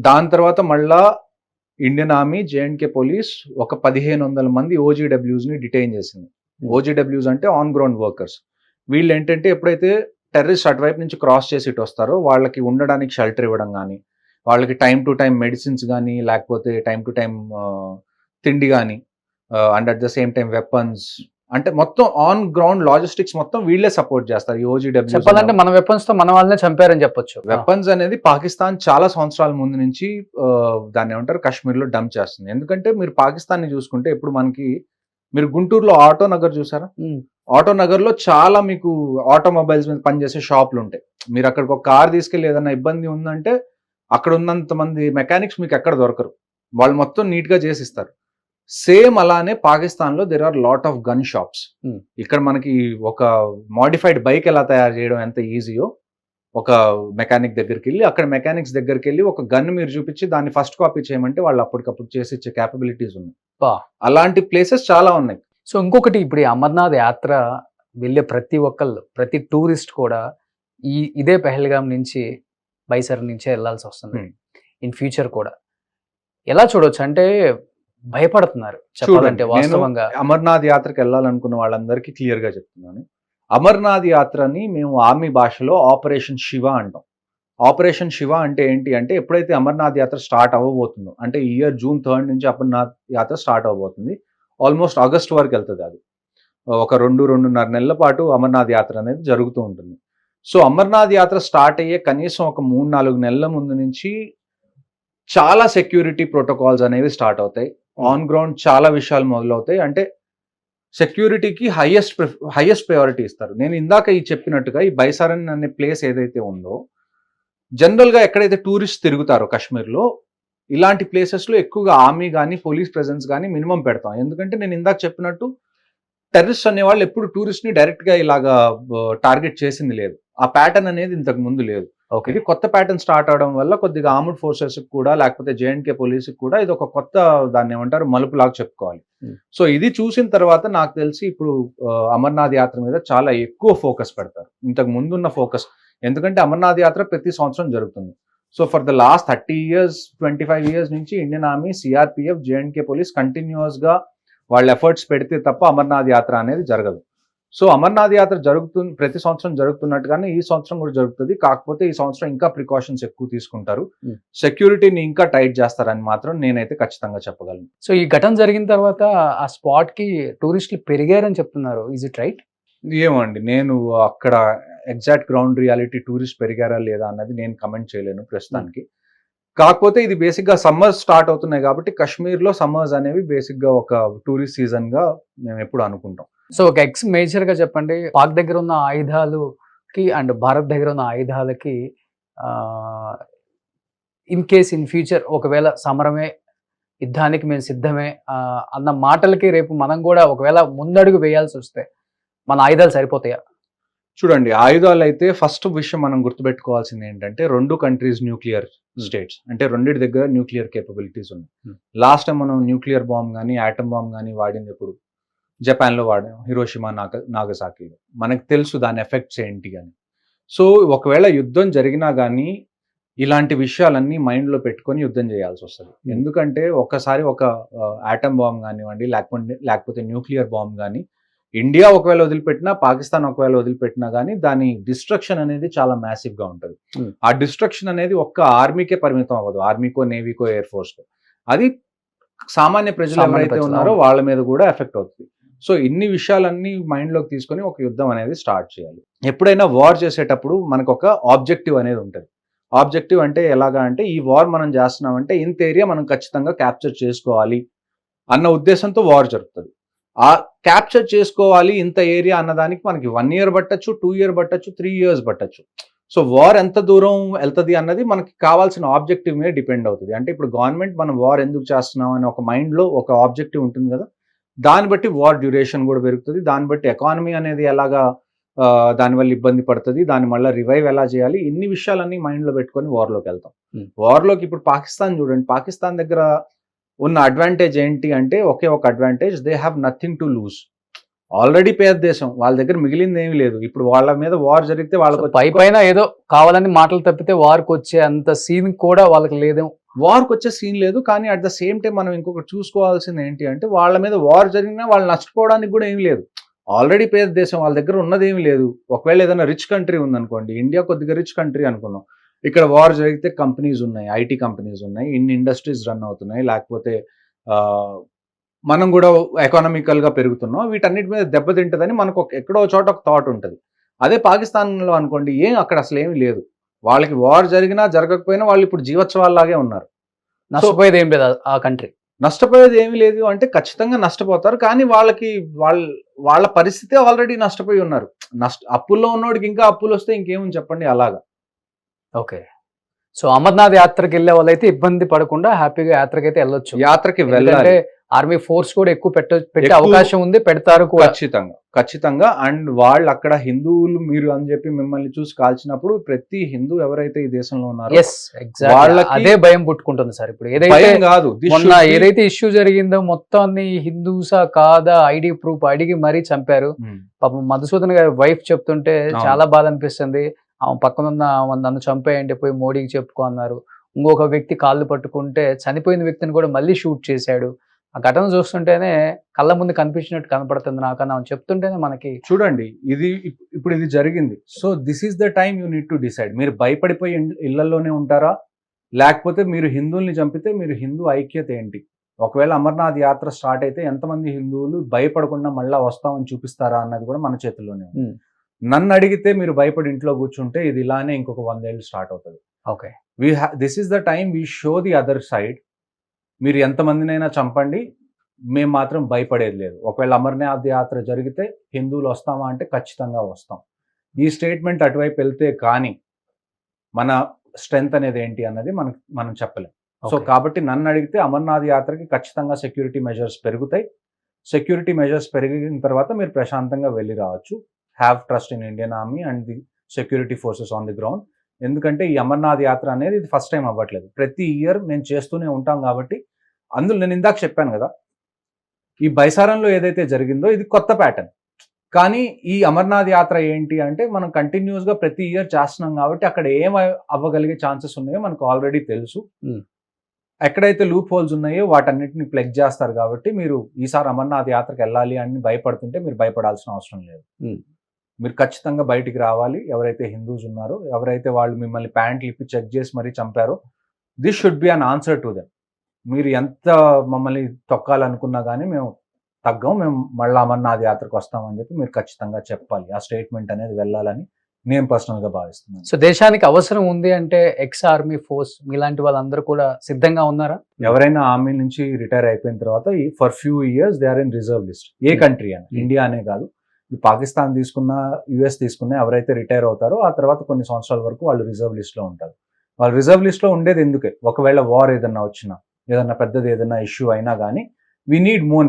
దాని తర్వాత మళ్ళా ఇండియన్ ఆర్మీ, జేఎండ్కే పోలీస్ ఒక 1500 మంది OGWs ని డిటైన్ చేసింది. OGWs అంటే ఆన్ గ్రౌండ్ వర్కర్స్. వీళ్ళు ఏంటంటే ఎప్పుడైతే టెర్రరిస్ట్ అటువైపు నుంచి క్రాస్ చేసి ఇటు వస్తారో వాళ్ళకి ఉండడానికి షెల్టర్ ఇవ్వడం కానీ, వాళ్ళకి టైం టు టైం మెడిసిన్స్ కానీ, లేకపోతే టైం టు టైం తిండి కానీ, and at the same time weapons, అంటే మొత్తం ఆన్ గ్రౌండ్ లాజిస్టిక్స్ మొత్తం వీళ్ళే సపోర్ట్ చేస్తారు. ఈ OGWs చెప్పాలంటే మన వెపన్స్ తో మన వాళ్ళనే చంపారని చెప్పొచ్చు. వెపన్స్ అనేది పాకిస్తాన్ చాలా సంవత్సరాల ముందు నుంచి దాన్ని ఏమంటారు కాశ్మీర్ లో డంప్ చేస్తుంది. ఎందుకంటే మీరు పాకిస్తాన్ ని చూసుకుంటే ఇప్పుడు మీరు గుంటూరులో ఆటో నగర్ చూసారా? ఆటో నగర్ లో చాలా మీకు ఆటోమొబైల్స్ మీద పనిచేసే షాపులు ఉంటాయి. మీరు అక్కడికి ఒక కార్ తీసుకెళ్లి ఏదైనా ఇబ్బంది ఉందంటే అక్కడ ఉన్నంత మంది మెకానిక్స్ మీకు ఎక్కడ దొరకరు, వాళ్ళు మొత్తం నీట్ గా చేసిస్తారు. సేమ్ అలానే పాకిస్తాన్ లో there are lot of gun shops. ఇక్కడ మనకి ఒక మోడిఫైడ్ బైక్ ఎలా తయారు చేయడం ఎంత ఈజీయో, ఒక మెకానిక్ దగ్గరికి వెళ్ళి అక్కడ మెకానిక్స్ దగ్గరికి వెళ్ళి ఒక గన్ మీరు చూపించి దాన్ని ఫస్ట్ కాపీ చేయమంటే వాళ్ళు అప్పటికప్పుడు చేసి ఇచ్చే క్యాపబిలిటీస్ ఉన్నాయి. అలాంటి ప్లేసెస్ చాలా ఉన్నాయి. సో ఇంకొకటి, ఇప్పుడు ఈ అమర్నాథ్ యాత్ర వెళ్ళే ప్రతి టూరిస్ట్ కూడా ఇదే పెహల్గాం నుంచి బైసర్ నుంచే వెళ్లాల్సి వస్తుంది ఇన్ ఫ్యూచర్ కూడా. ఎలా చూడొచ్చు అంటే భయపడుతున్నారు చెప్పాలంటే వాస్తవంగా. అమర్నాథ్ యాత్రకు వెళ్ళాలనుకున్న వాళ్ళందరికీ క్లియర్ గా చెప్తున్నాను, అమర్నాథ్ యాత్రని మేము ఆర్మీ భాషలో ఆపరేషన్ శివ అంటాం. ఆపరేషన్ శివ అంటే ఏంటి అంటే ఎప్పుడైతే అమర్నాథ్ యాత్ర స్టార్ట్ అవ్వబోతుందో, అంటే ఈ ఇయర్ June 3 నుంచి అమర్నాథ్ యాత్ర స్టార్ట్ అవ్వబోతుంది, ఆల్మోస్ట్ ఆగస్ట్ వరకు వెళ్తుంది. అది ఒక 2-2.5 నెలల పాటు అమర్నాథ్ యాత్ర అనేది జరుగుతూ ఉంటుంది. సో అమర్నాథ్ యాత్ర స్టార్ట్ అయ్యే కనీసం ఒక 3-4 నెలల ముందు నుంచి చాలా సెక్యూరిటీ ప్రోటోకాల్స్ అనేవి స్టార్ట్ అవుతాయి. ఆన్ గ్రౌండ్ చాలా విషయాలు మొదలవుతాయి. అంటే సెక్యూరిటీకి హైయెస్ట్ ప్రయారిటీ ఇస్తారు. నేను ఇందాక చెప్పినట్టుగా ఈ బైసారన్ అనే ప్లేస్ ఏదైతే ఉందో, జనరల్ గా ఎక్కడైతే టూరిస్ట్ తిరుగుతారో కాశ్మీర్లో, ఇలాంటి ప్లేసెస్లో ఎక్కువగా ఆర్మీ కానీ పోలీస్ ప్రెజెన్స్ కానీ మినిమం పెడతాం. ఎందుకంటే నేను ఇందాక చెప్పినట్టు టెర్రరిస్ట్ అనేవాళ్ళు ఎప్పుడు టూరిస్ట్ ని డైరెక్ట్ గా ఇలాగా టార్గెట్ చేసింది లేదు. ఆ ప్యాటర్న్ అనేది ఇంతకు ముందు లేదు. ఇది కొత్త ప్యాటర్న్ స్టార్ట్ అవడం వల్ల కొద్దిగా ఆర్మ్డ్ ఫోర్సెస్ కూడా లేకపోతే జేఎండ్కే పోలీస్ కూడా ఇది ఒక కొత్త దాన్ని ఏమంటారు మలుపులాగా చెప్పుకోవాలి. సో ఇది చూసిన తర్వాత నాకు తెలిసి ఇప్పుడు అమర్నాథ్ యాత్ర మీద చాలా ఎక్కువ ఫోకస్ పెడతారు ఇంతకు ముందున్న ఫోకస్. ఎందుకంటే అమర్నాథ్ యాత్ర ప్రతి సంవత్సరం జరుగుతుంది. So for the last 30 years 25 years నుంచి Indian army, CRPF, జేఎండ్కే police continuous గా వాళ్ళ ఎఫర్ట్స్ పెడితే తప్ప అమర్నాథ్ యాత్ర అనేది జరగదు. సో అమర్నాథ్ యాత్ర జరుగుతుంది, ప్రతి సంవత్సరం జరుగుతున్నట్టుగానే ఈ సంవత్సరం కూడా జరుగుతుంది. కాకపోతే ఈ సంవత్సరం ఇంకా ప్రికాషన్స్ ఎక్కువ తీసుకుంటారు, సెక్యూరిటీని ఇంకా టైట్ చేస్తారని మాత్రం నేనైతే ఖచ్చితంగా చెప్పగలను. సో ఈ ఘటన జరిగిన తర్వాత ఆ స్పాట్ కి టూరిస్టులు పెరిగారని చెప్తున్నారు. Is it right? ఏమండి, నేను అక్కడ ఎగ్జాక్ట్ గ్రౌండ్ రియాలిటీ టూరిస్ట్ పెరిగారా లేదా అన్నది నేను కమెంట్ చేయలేను ప్రస్తుతానికి. కాకపోతే ఇది బేసిక్ గా సమ్మర్స్ స్టార్ట్ అవుతున్నాయి కాబట్టి కాశ్మీర్ లో సమ్మర్స్ అనేవి బేసిక్ గా ఒక టూరిస్ట్ సీజన్ గా మేము ఎప్పుడు అనుకుంటాం. సో ఒక మేజర్ గా చెప్పండి, పాక్ దగ్గర ఉన్న ఆయుధాలకి అండ్ భారత్ దగ్గర ఉన్న ఆయుధాలకి ఇన్ కేస్ ఇన్ ఫ్యూచర్ ఒకవేళ సమరమే, యుద్ధానికి మేము సిద్ధమే అన్న మాటలకి రేపు మనం కూడా ఒకవేళ ముందడుగు వేయాల్సి వస్తే మన ఆయుధాలు సరిపోతాయా? చూడండి, ఆయుధాలు అయితే ఫస్ట్ విషయం మనం గుర్తుపెట్టుకోవాల్సింది ఏంటంటే 2 కంట్రీస్ న్యూక్లియర్ స్టేట్స్, అంటే రెండింటి దగ్గర న్యూక్లియర్ కేపబిలిటీస్ ఉన్నాయి. లాస్ట్ టైం మనం న్యూక్లియర్ బాంబ్ కానీ ఆటమ్ బాంబ్ కానీ వాడింది ఎప్పుడు? జపాన్లో వాడాం, హిరోషిమా నాగసాకిలో. మనకు తెలుసు దాని ఎఫెక్ట్స్ ఏంటి అని. సో ఒకవేళ యుద్ధం జరిగినా కానీ ఇలాంటి విషయాలన్నీ మైండ్లో పెట్టుకొని యుద్ధం చేయాల్సి వస్తుంది. ఎందుకంటే ఒకసారి ఒక ఆటమ్ బాంబ్ కానివ్వండి, లేకపోతే న్యూక్లియర్ బాంబ్ కానీ ఇండియా ఒకవేళ వదిలిపెట్టినా, పాకిస్తాన్ ఒకవేళ వదిలిపెట్టినా కానీ దాని డిస్ట్రక్షన్ అనేది చాలా మ్యాసివ్ గా ఉంటుంది. ఆ డిస్ట్రక్షన్ అనేది ఒక్క ఆర్మీకే పరిమితం అవ్వదు, ఆర్మీకో, నేవీకో, ఎయిర్ ఫోర్స్కో. అది సామాన్య ప్రజలు ఎవరైతే ఉన్నారో వాళ్ళ మీద కూడా ఎఫెక్ట్ అవుతుంది. సో ఇన్ని విషయాలన్నీ మైండ్లోకి తీసుకొని ఒక యుద్ధం అనేది స్టార్ట్ చేయాలి. ఎప్పుడైనా వార్ చేసేటప్పుడు మనకు ఒక ఆబ్జెక్టివ్ అనేది ఉంటుంది. ఆబ్జెక్టివ్ అంటే ఎలాగా అంటే, ఈ వార్ మనం చేస్తున్నామంటే ఇంత ఏరియా మనం ఖచ్చితంగా క్యాప్చర్ చేసుకోవాలి అన్న ఉద్దేశంతో వార్ జరుగుతుంది. ఆ క్యాప్చర్ చేసుకోవాలి ఇంత ఏరియా అన్నదానికి మనకి 1 year పట్టచ్చు, 2 years పట్టచ్చు, 3 years పట్టచ్చు. సో వార్ ఎంత దూరం వెళ్తుంది అన్నది మనకి కావాల్సిన ఆబ్జెక్టివ్ మీద డిపెండ్ అవుతుంది. అంటే ఇప్పుడు గవర్నమెంట్ మనం వార్ ఎందుకు చేస్తున్నాం అని ఒక మైండ్లో ఒక ఆబ్జెక్టివ్ ఉంటుంది కదా, దాన్ని బట్టి వార్ డ్యూరేషన్ కూడా పెరుగుతుంది. దాన్ని బట్టి ఎకానమీ అనేది ఎలాగా దానివల్ల ఇబ్బంది పడుతుంది, దాని మళ్ళీ రివైవ్ ఎలా చేయాలి, ఇన్ని విషయాలన్నీ మైండ్లో పెట్టుకొని వార్లోకి వెళ్తాం. వార్లోకి ఇప్పుడు పాకిస్తాన్ చూడండి, పాకిస్తాన్ దగ్గర ఉన్న అడ్వాంటేజ్ ఏంటి అంటే ఒకే ఒక advantage, they have nothing to lose. Already పేద దేశం, వాళ్ళ దగ్గర మిగిలింది ఏమీ లేదు. ఇప్పుడు వాళ్ళ మీద వార్ జరిగితే వాళ్ళకి పైన ఏదో కావాలని మాటలు తప్పితే వార్కి వచ్చే అంత సీన్ కూడా వాళ్ళకి లేదేమో. వార్కి వచ్చే సీన్ లేదు, కానీ అట్ ద సేమ్ టైం మనం ఇంకొకటి చూసుకోవాల్సింది ఏంటి అంటే, వాళ్ళ మీద వార్ జరిగినా వాళ్ళు నష్టపోవడానికి కూడా ఏమీ లేదు. ఆల్రెడీ పేద దేశం, వాళ్ళ దగ్గర ఉన్నది ఏమీ లేదు. ఒకవేళ ఏదైనా రిచ్ కంట్రీ ఉందనుకోండి, ఇండియా కొద్దిగా రిచ్ కంట్రీ అనుకున్నాం, ఇక్కడ వార్ జరిగితే కంపెనీస్ ఉన్నాయి, ఐటీ కంపెనీస్ ఉన్నాయి, ఇన్ని ఇండస్ట్రీస్ రన్ అవుతున్నాయి, లేకపోతే మనం కూడా ఎకానమికల్గా పెరుగుతున్నాం, వీటన్నిటి మీద దెబ్బతింటుందని మనకు ఎక్కడో చోట ఒక థాట్ ఉంటుంది. అదే పాకిస్తాన్లో అనుకోండి, అక్కడ అసలు ఏమీ లేదు. వాళ్ళకి వార్ జరిగినా జరగకపోయినా వాళ్ళు ఇప్పుడు జీవోత్సవాల్లాగే ఉన్నారు. నష్టపోయేది ఏం లేదు ఆ కంట్రీ. నష్టపోయేది ఏమీ లేదు అంటే ఖచ్చితంగా నష్టపోతారు, కానీ వాళ్ళకి వాళ్ళ పరిస్థితి ఆల్రెడీ నష్టపోయి ఉన్నారు. అప్పుల్లో ఉన్నోడికి ఇంకా అప్పులు వస్తే ఇంకేమని చెప్పండి, అలాగా. ఓకే, సో అమర్నాథ్ యాత్రకి వెళ్ళే వాళ్ళైతే ఇబ్బంది పడకుండా హ్యాపీగా యాత్రకి అయితే వెళ్ళొచ్చు. యాత్రకి వెళ్ళాలి. ఆర్మీ ఫోర్స్ కూడా ఎక్కువ పెట్టే అవకాశం ఉంది, పెడతారు కూడా ఖచ్చితంగా. అండ్ వాళ్ళు అక్కడ హిందువులు మీరు అని చెప్పి మిమ్మల్ని చూసి కాల్చినప్పుడు ప్రతి హిందూ ఎవరైతే ఈ దేశంలో ఉన్నారో వాళ్ళకి అదే భయం పుట్టుకుంటుంది సార్. ఇప్పుడు ఏదైతే ఇష్యూ జరిగిందో మొత్తాన్ని హిందూసా కాదా ఐడి ప్రూఫ్ అడిగి మరీ చంపారు. పాపం మధుసూదన్ గారి వైఫ్ చెప్తుంటే చాలా బాధ అనిపిస్తుంది. ఆమె పక్కనున్న నన్ను చంపేయండి పోయి మోడీకి చెప్పుకో అన్నారు. ఇంకొక వ్యక్తి కాళ్ళు పట్టుకుంటే చనిపోయిన వ్యక్తిని కూడా మళ్ళీ షూట్ చేశాడు. ఆ ఘటన చూస్తుంటేనే కళ్ళ ముందు కనిపించినట్టు కనపడుతుంది నాకన్నా చెప్తుంటేనే మనకి. చూడండి, ఇప్పుడు ఇది జరిగింది. So this is the time you need to decide. మీరు భయపడిపోయి ఇళ్లలోనే ఉంటారా, లేకపోతే మీరు హిందువుల్ని చంపితే మీరు హిందూ ఐక్యత ఏంటి? ఒకవేళ అమర్నాథ్ యాత్ర స్టార్ట్ అయితే ఎంతమంది హిందువులు భయపడకుండా మళ్ళా వస్తామని చూపిస్తారా అన్నది కూడా మన చేతుల్లోనే ఉంది. నన్ను అడిగితే మీరు భయపడి ఇంట్లో కూర్చుంటే ఇది ఇలానే ఇంకొక 100 ఏళ్ళు స్టార్ట్ అవుతుంది. Okay, this is the time we show the other side. మీరు ఎంతమందినైనా చంపండి, మేము మాత్రం భయపడేది లేదు. ఒకవేళ అమర్నాథ్ యాత్ర జరిగితే హిందువులు వస్తామా అంటే ఖచ్చితంగా వస్తాం. ఈ స్టేట్మెంట్ అటువైపు వెళ్తే కానీ మన స్ట్రెంగ్త్ అనేది ఏంటి అన్నది మనం చెప్పలేం. సో కాబట్టి నన్ను అడిగితే అమర్నాథ్ యాత్రకి ఖచ్చితంగా సెక్యూరిటీ మెజర్స్ పెరుగుతాయి. సెక్యూరిటీ మెజర్స్ పెరిగిన తర్వాత మీరు ప్రశాంతంగా వెళ్ళి రావచ్చు. Have trust in Indian army and the security forces on the ground. ఎందుకంటే ఈ అమర్నాథ్ యాత్ర అనేది ఇది ఫస్ట్ టైం అవ్వట్లేదు, ప్రతి ఇయర్ మేము చేస్తూనే ఉంటాం. కాబట్టి అందులో నేను ఇందాక చెప్పాను కదా, ఈ బైసారంలో ఏదైతే జరిగిందో ఇది కొత్త ప్యాటర్న్. కానీ ఈ అమర్నాథ్ యాత్ర ఏంటి అంటే మనం కంటిన్యూస్ గా ప్రతి ఇయర్ చేస్తున్నాం కాబట్టి అక్కడ ఏం అవ్వగలిగే ఛాన్సెస్ ఉన్నాయో మనకు ఆల్రెడీ తెలుసు. ఎక్కడైతే లూప్ హోల్స్ ఉన్నాయో వాటన్నిటిని ప్లగ్ చేస్తారు కాబట్టి మీరు ఈసారి అమర్నాథ్ యాత్రకు వెళ్ళాలి అని భయపడుతుంటే మీరు భయపడాల్సిన అవసరం లేదు. మీరు ఖచ్చితంగా బయటికి రావాలి. ఎవరైతే హిందూస్ ఉన్నారో, ఎవరైతే వాళ్ళు మిమ్మల్ని ప్యాంట్లు ఇప్పి చెక్ చేసి మరీ చంపారో, this should be an answer to them. మీరు ఎంత మమ్మల్ని తొక్కాలనుకున్నా కానీ మేము తగ్గం, మేము మళ్ళీ అమర్నాథ్ యాత్రకు వస్తామని చెప్పి మీరు ఖచ్చితంగా చెప్పాలి. ఆ స్టేట్మెంట్ అనేది వెళ్ళాలని నేను పర్సనల్ గా భావిస్తున్నాను. సో దేశానికి అవసరం ఉంది అంటే ఎక్స్ ఆర్మీ ఫోర్స్ మీలాంటి వాళ్ళందరూ కూడా సిద్ధంగా ఉన్నారా? ఎవరైనా ఆర్మీ నుంచి రిటైర్ అయిపోయిన తర్వాత for few years they are in reserve list. ఏ కంట్రీ అని, ఇండియా అనే కాదు, పాకిస్తాన్ తీసుకున్నా, యుఎస్ తీసుకున్నా, ఎవరైతే రిటైర్ అవుతారో ఆ తర్వాత కొన్ని సంవత్సరాల వరకు వాళ్ళు రిజర్వ్ లిస్ట్ లో ఉంటారు. వాళ్ళు రిజర్వ్ లిస్ట్ లో ఉండేది ఎందుకే, ఒకవేళ వార్ ఏదన్నా వచ్చినా, ఏదన్నా పెద్దది ఏదన్నా ఇష్యూ అయినా కానీ we need more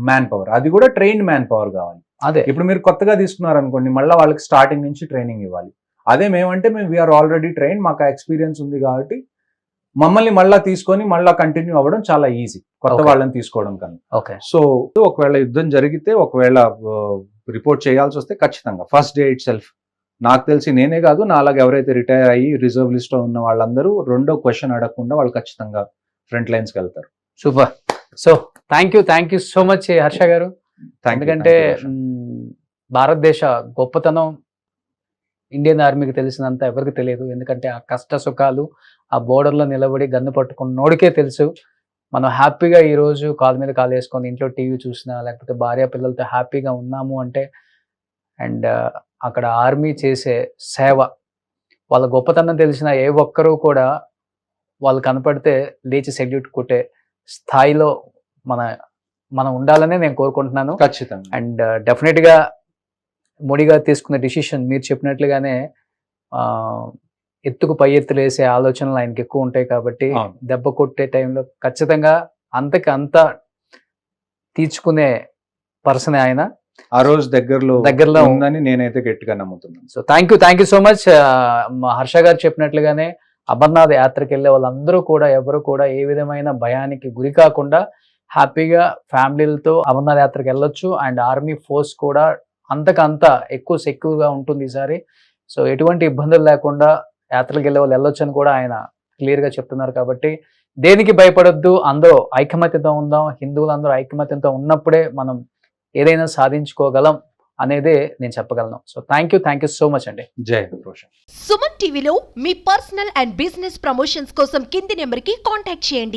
manpower. అది కూడా ట్రైన్డ్ మ్యాన్ పవర్ కావాలి. అదే ఇప్పుడు మీరు కొత్తగా తీసుకున్నారనుకోండి, మళ్ళీ వాళ్ళకి స్టార్టింగ్ నుంచి ట్రైనింగ్ ఇవ్వాలి. అదే మేమంటే మేము వీఆర్ ఆల్రెడీ ట్రైన్, మాకు ఎక్స్పీరియన్స్ ఉంది కాబట్టి మమ్మల్ని మళ్ళీ తీసుకొని మళ్ళీ కంటిన్యూ అవ్వడం చాలా ఈజీ కొత్త వాళ్ళని తీసుకోవడం కన్నా. ఓకే. సో ఒకవేళ యుద్ధం జరిగితే, ఒకవేళ రిపోర్ట్ చేయాల్సి వస్తే ఖచ్చితంగా ఫస్ట్ డే ఇట్ సెల్ఫ్, నాకు తెలిసి నేనే కాదు, నాలాగా ఎవరైతే రిటైర్ అయ్యి రిజర్వ్ లిస్ట్ లో ఉన్న వాళ్ళందరూ రెండో క్వశ్చన్ అడగకుండా వాళ్ళు ఖచ్చితంగా ఫ్రంట్ లైన్స్కి వెళ్తారు. Super. So thank you so much Harsha గారు. ఎందుకంటే భారతదేశ గొప్పతనం ఇండియన్ ఆర్మీకి తెలిసినంత ఎవరికి తెలియదు. ఎందుకంటే ఆ కష్ట సుఖాలు, ఆ బోర్డర్లో నిలబడి గన్ను పట్టుకున్నోడికే తెలుసు. మనం హ్యాపీగా ఈరోజు కాలు మీద కాలు వేసుకొని ఇంట్లో టీవీ చూసినా, లేకపోతే భార్య పిల్లలతో హ్యాపీగా ఉన్నాము అంటే, అండ్ అక్కడ ఆర్మీ చేసే సేవ, వాళ్ళ గొప్పతనం తెలిసిన ఏ ఒక్కరూ కూడా వాళ్ళు కనపడితే లేచి సెల్యూట్ కొట్టే స్థాయిలో మనం ఉండాలనే నేను కోరుకుంటున్నాను. ఖచ్చితంగా. అండ్ డెఫినెట్గా మోడీ గారు తీసుకున్న డిసిషన్ మీరు చెప్పినట్లుగానే ఎత్తుకు పై ఎత్తులు వేసే ఆలోచనలు ఆయనకి ఎక్కువ ఉంటాయి కాబట్టి దెబ్బ కొట్టే టైంలో ఖచ్చితంగా అంత తీర్చుకునే పర్సన్ ఆయన. ఆ రోజు దగ్గరలో ఉందని నేనైతే గట్టిగా నమ్ముతున్నాను. So thank you so much. Harsha గారు చెప్పినట్లుగానే అమర్నాథ్ యాత్రకి వెళ్ళే వాళ్ళందరూ కూడా ఎవరు కూడా ఏ విధమైన భయానికి గురి కాకుండా హ్యాపీగా ఫ్యామిలీలతో అమర్నాథ్ యాత్రకి వెళ్ళొచ్చు. అండ్ ఆర్మీ ఫోర్స్ కూడా అంతకంత ఎక్కువ సెక్యూర్గా ఉంటుంది ఈసారి. సో ఎటువంటి ఇబ్బందులు లేకుండా యాత్రలకు వెళ్ళే వాళ్ళు వెళ్ళొచ్చు అని కూడా ఆయన క్లియర్గా చెప్తున్నారు. కాబట్టి దేనికి భయపడొద్దు, అందరూ ఐకమత్యంతో ఉందాం. హిందువులందరూ ఐకమత్యంతో ఉన్నప్పుడే మనం ఏదైనా సాధించుకోగలం అనేదే నేను చెప్పగలను. So thank you so much అండి. జై రోషన్. సుమన్ టీవీలో మీ పర్సనల్ అండ్ బిజినెస్ ప్రమోషన్స్ కోసం కింది నెంబర్కి కాంటాక్ట్ చేయండి.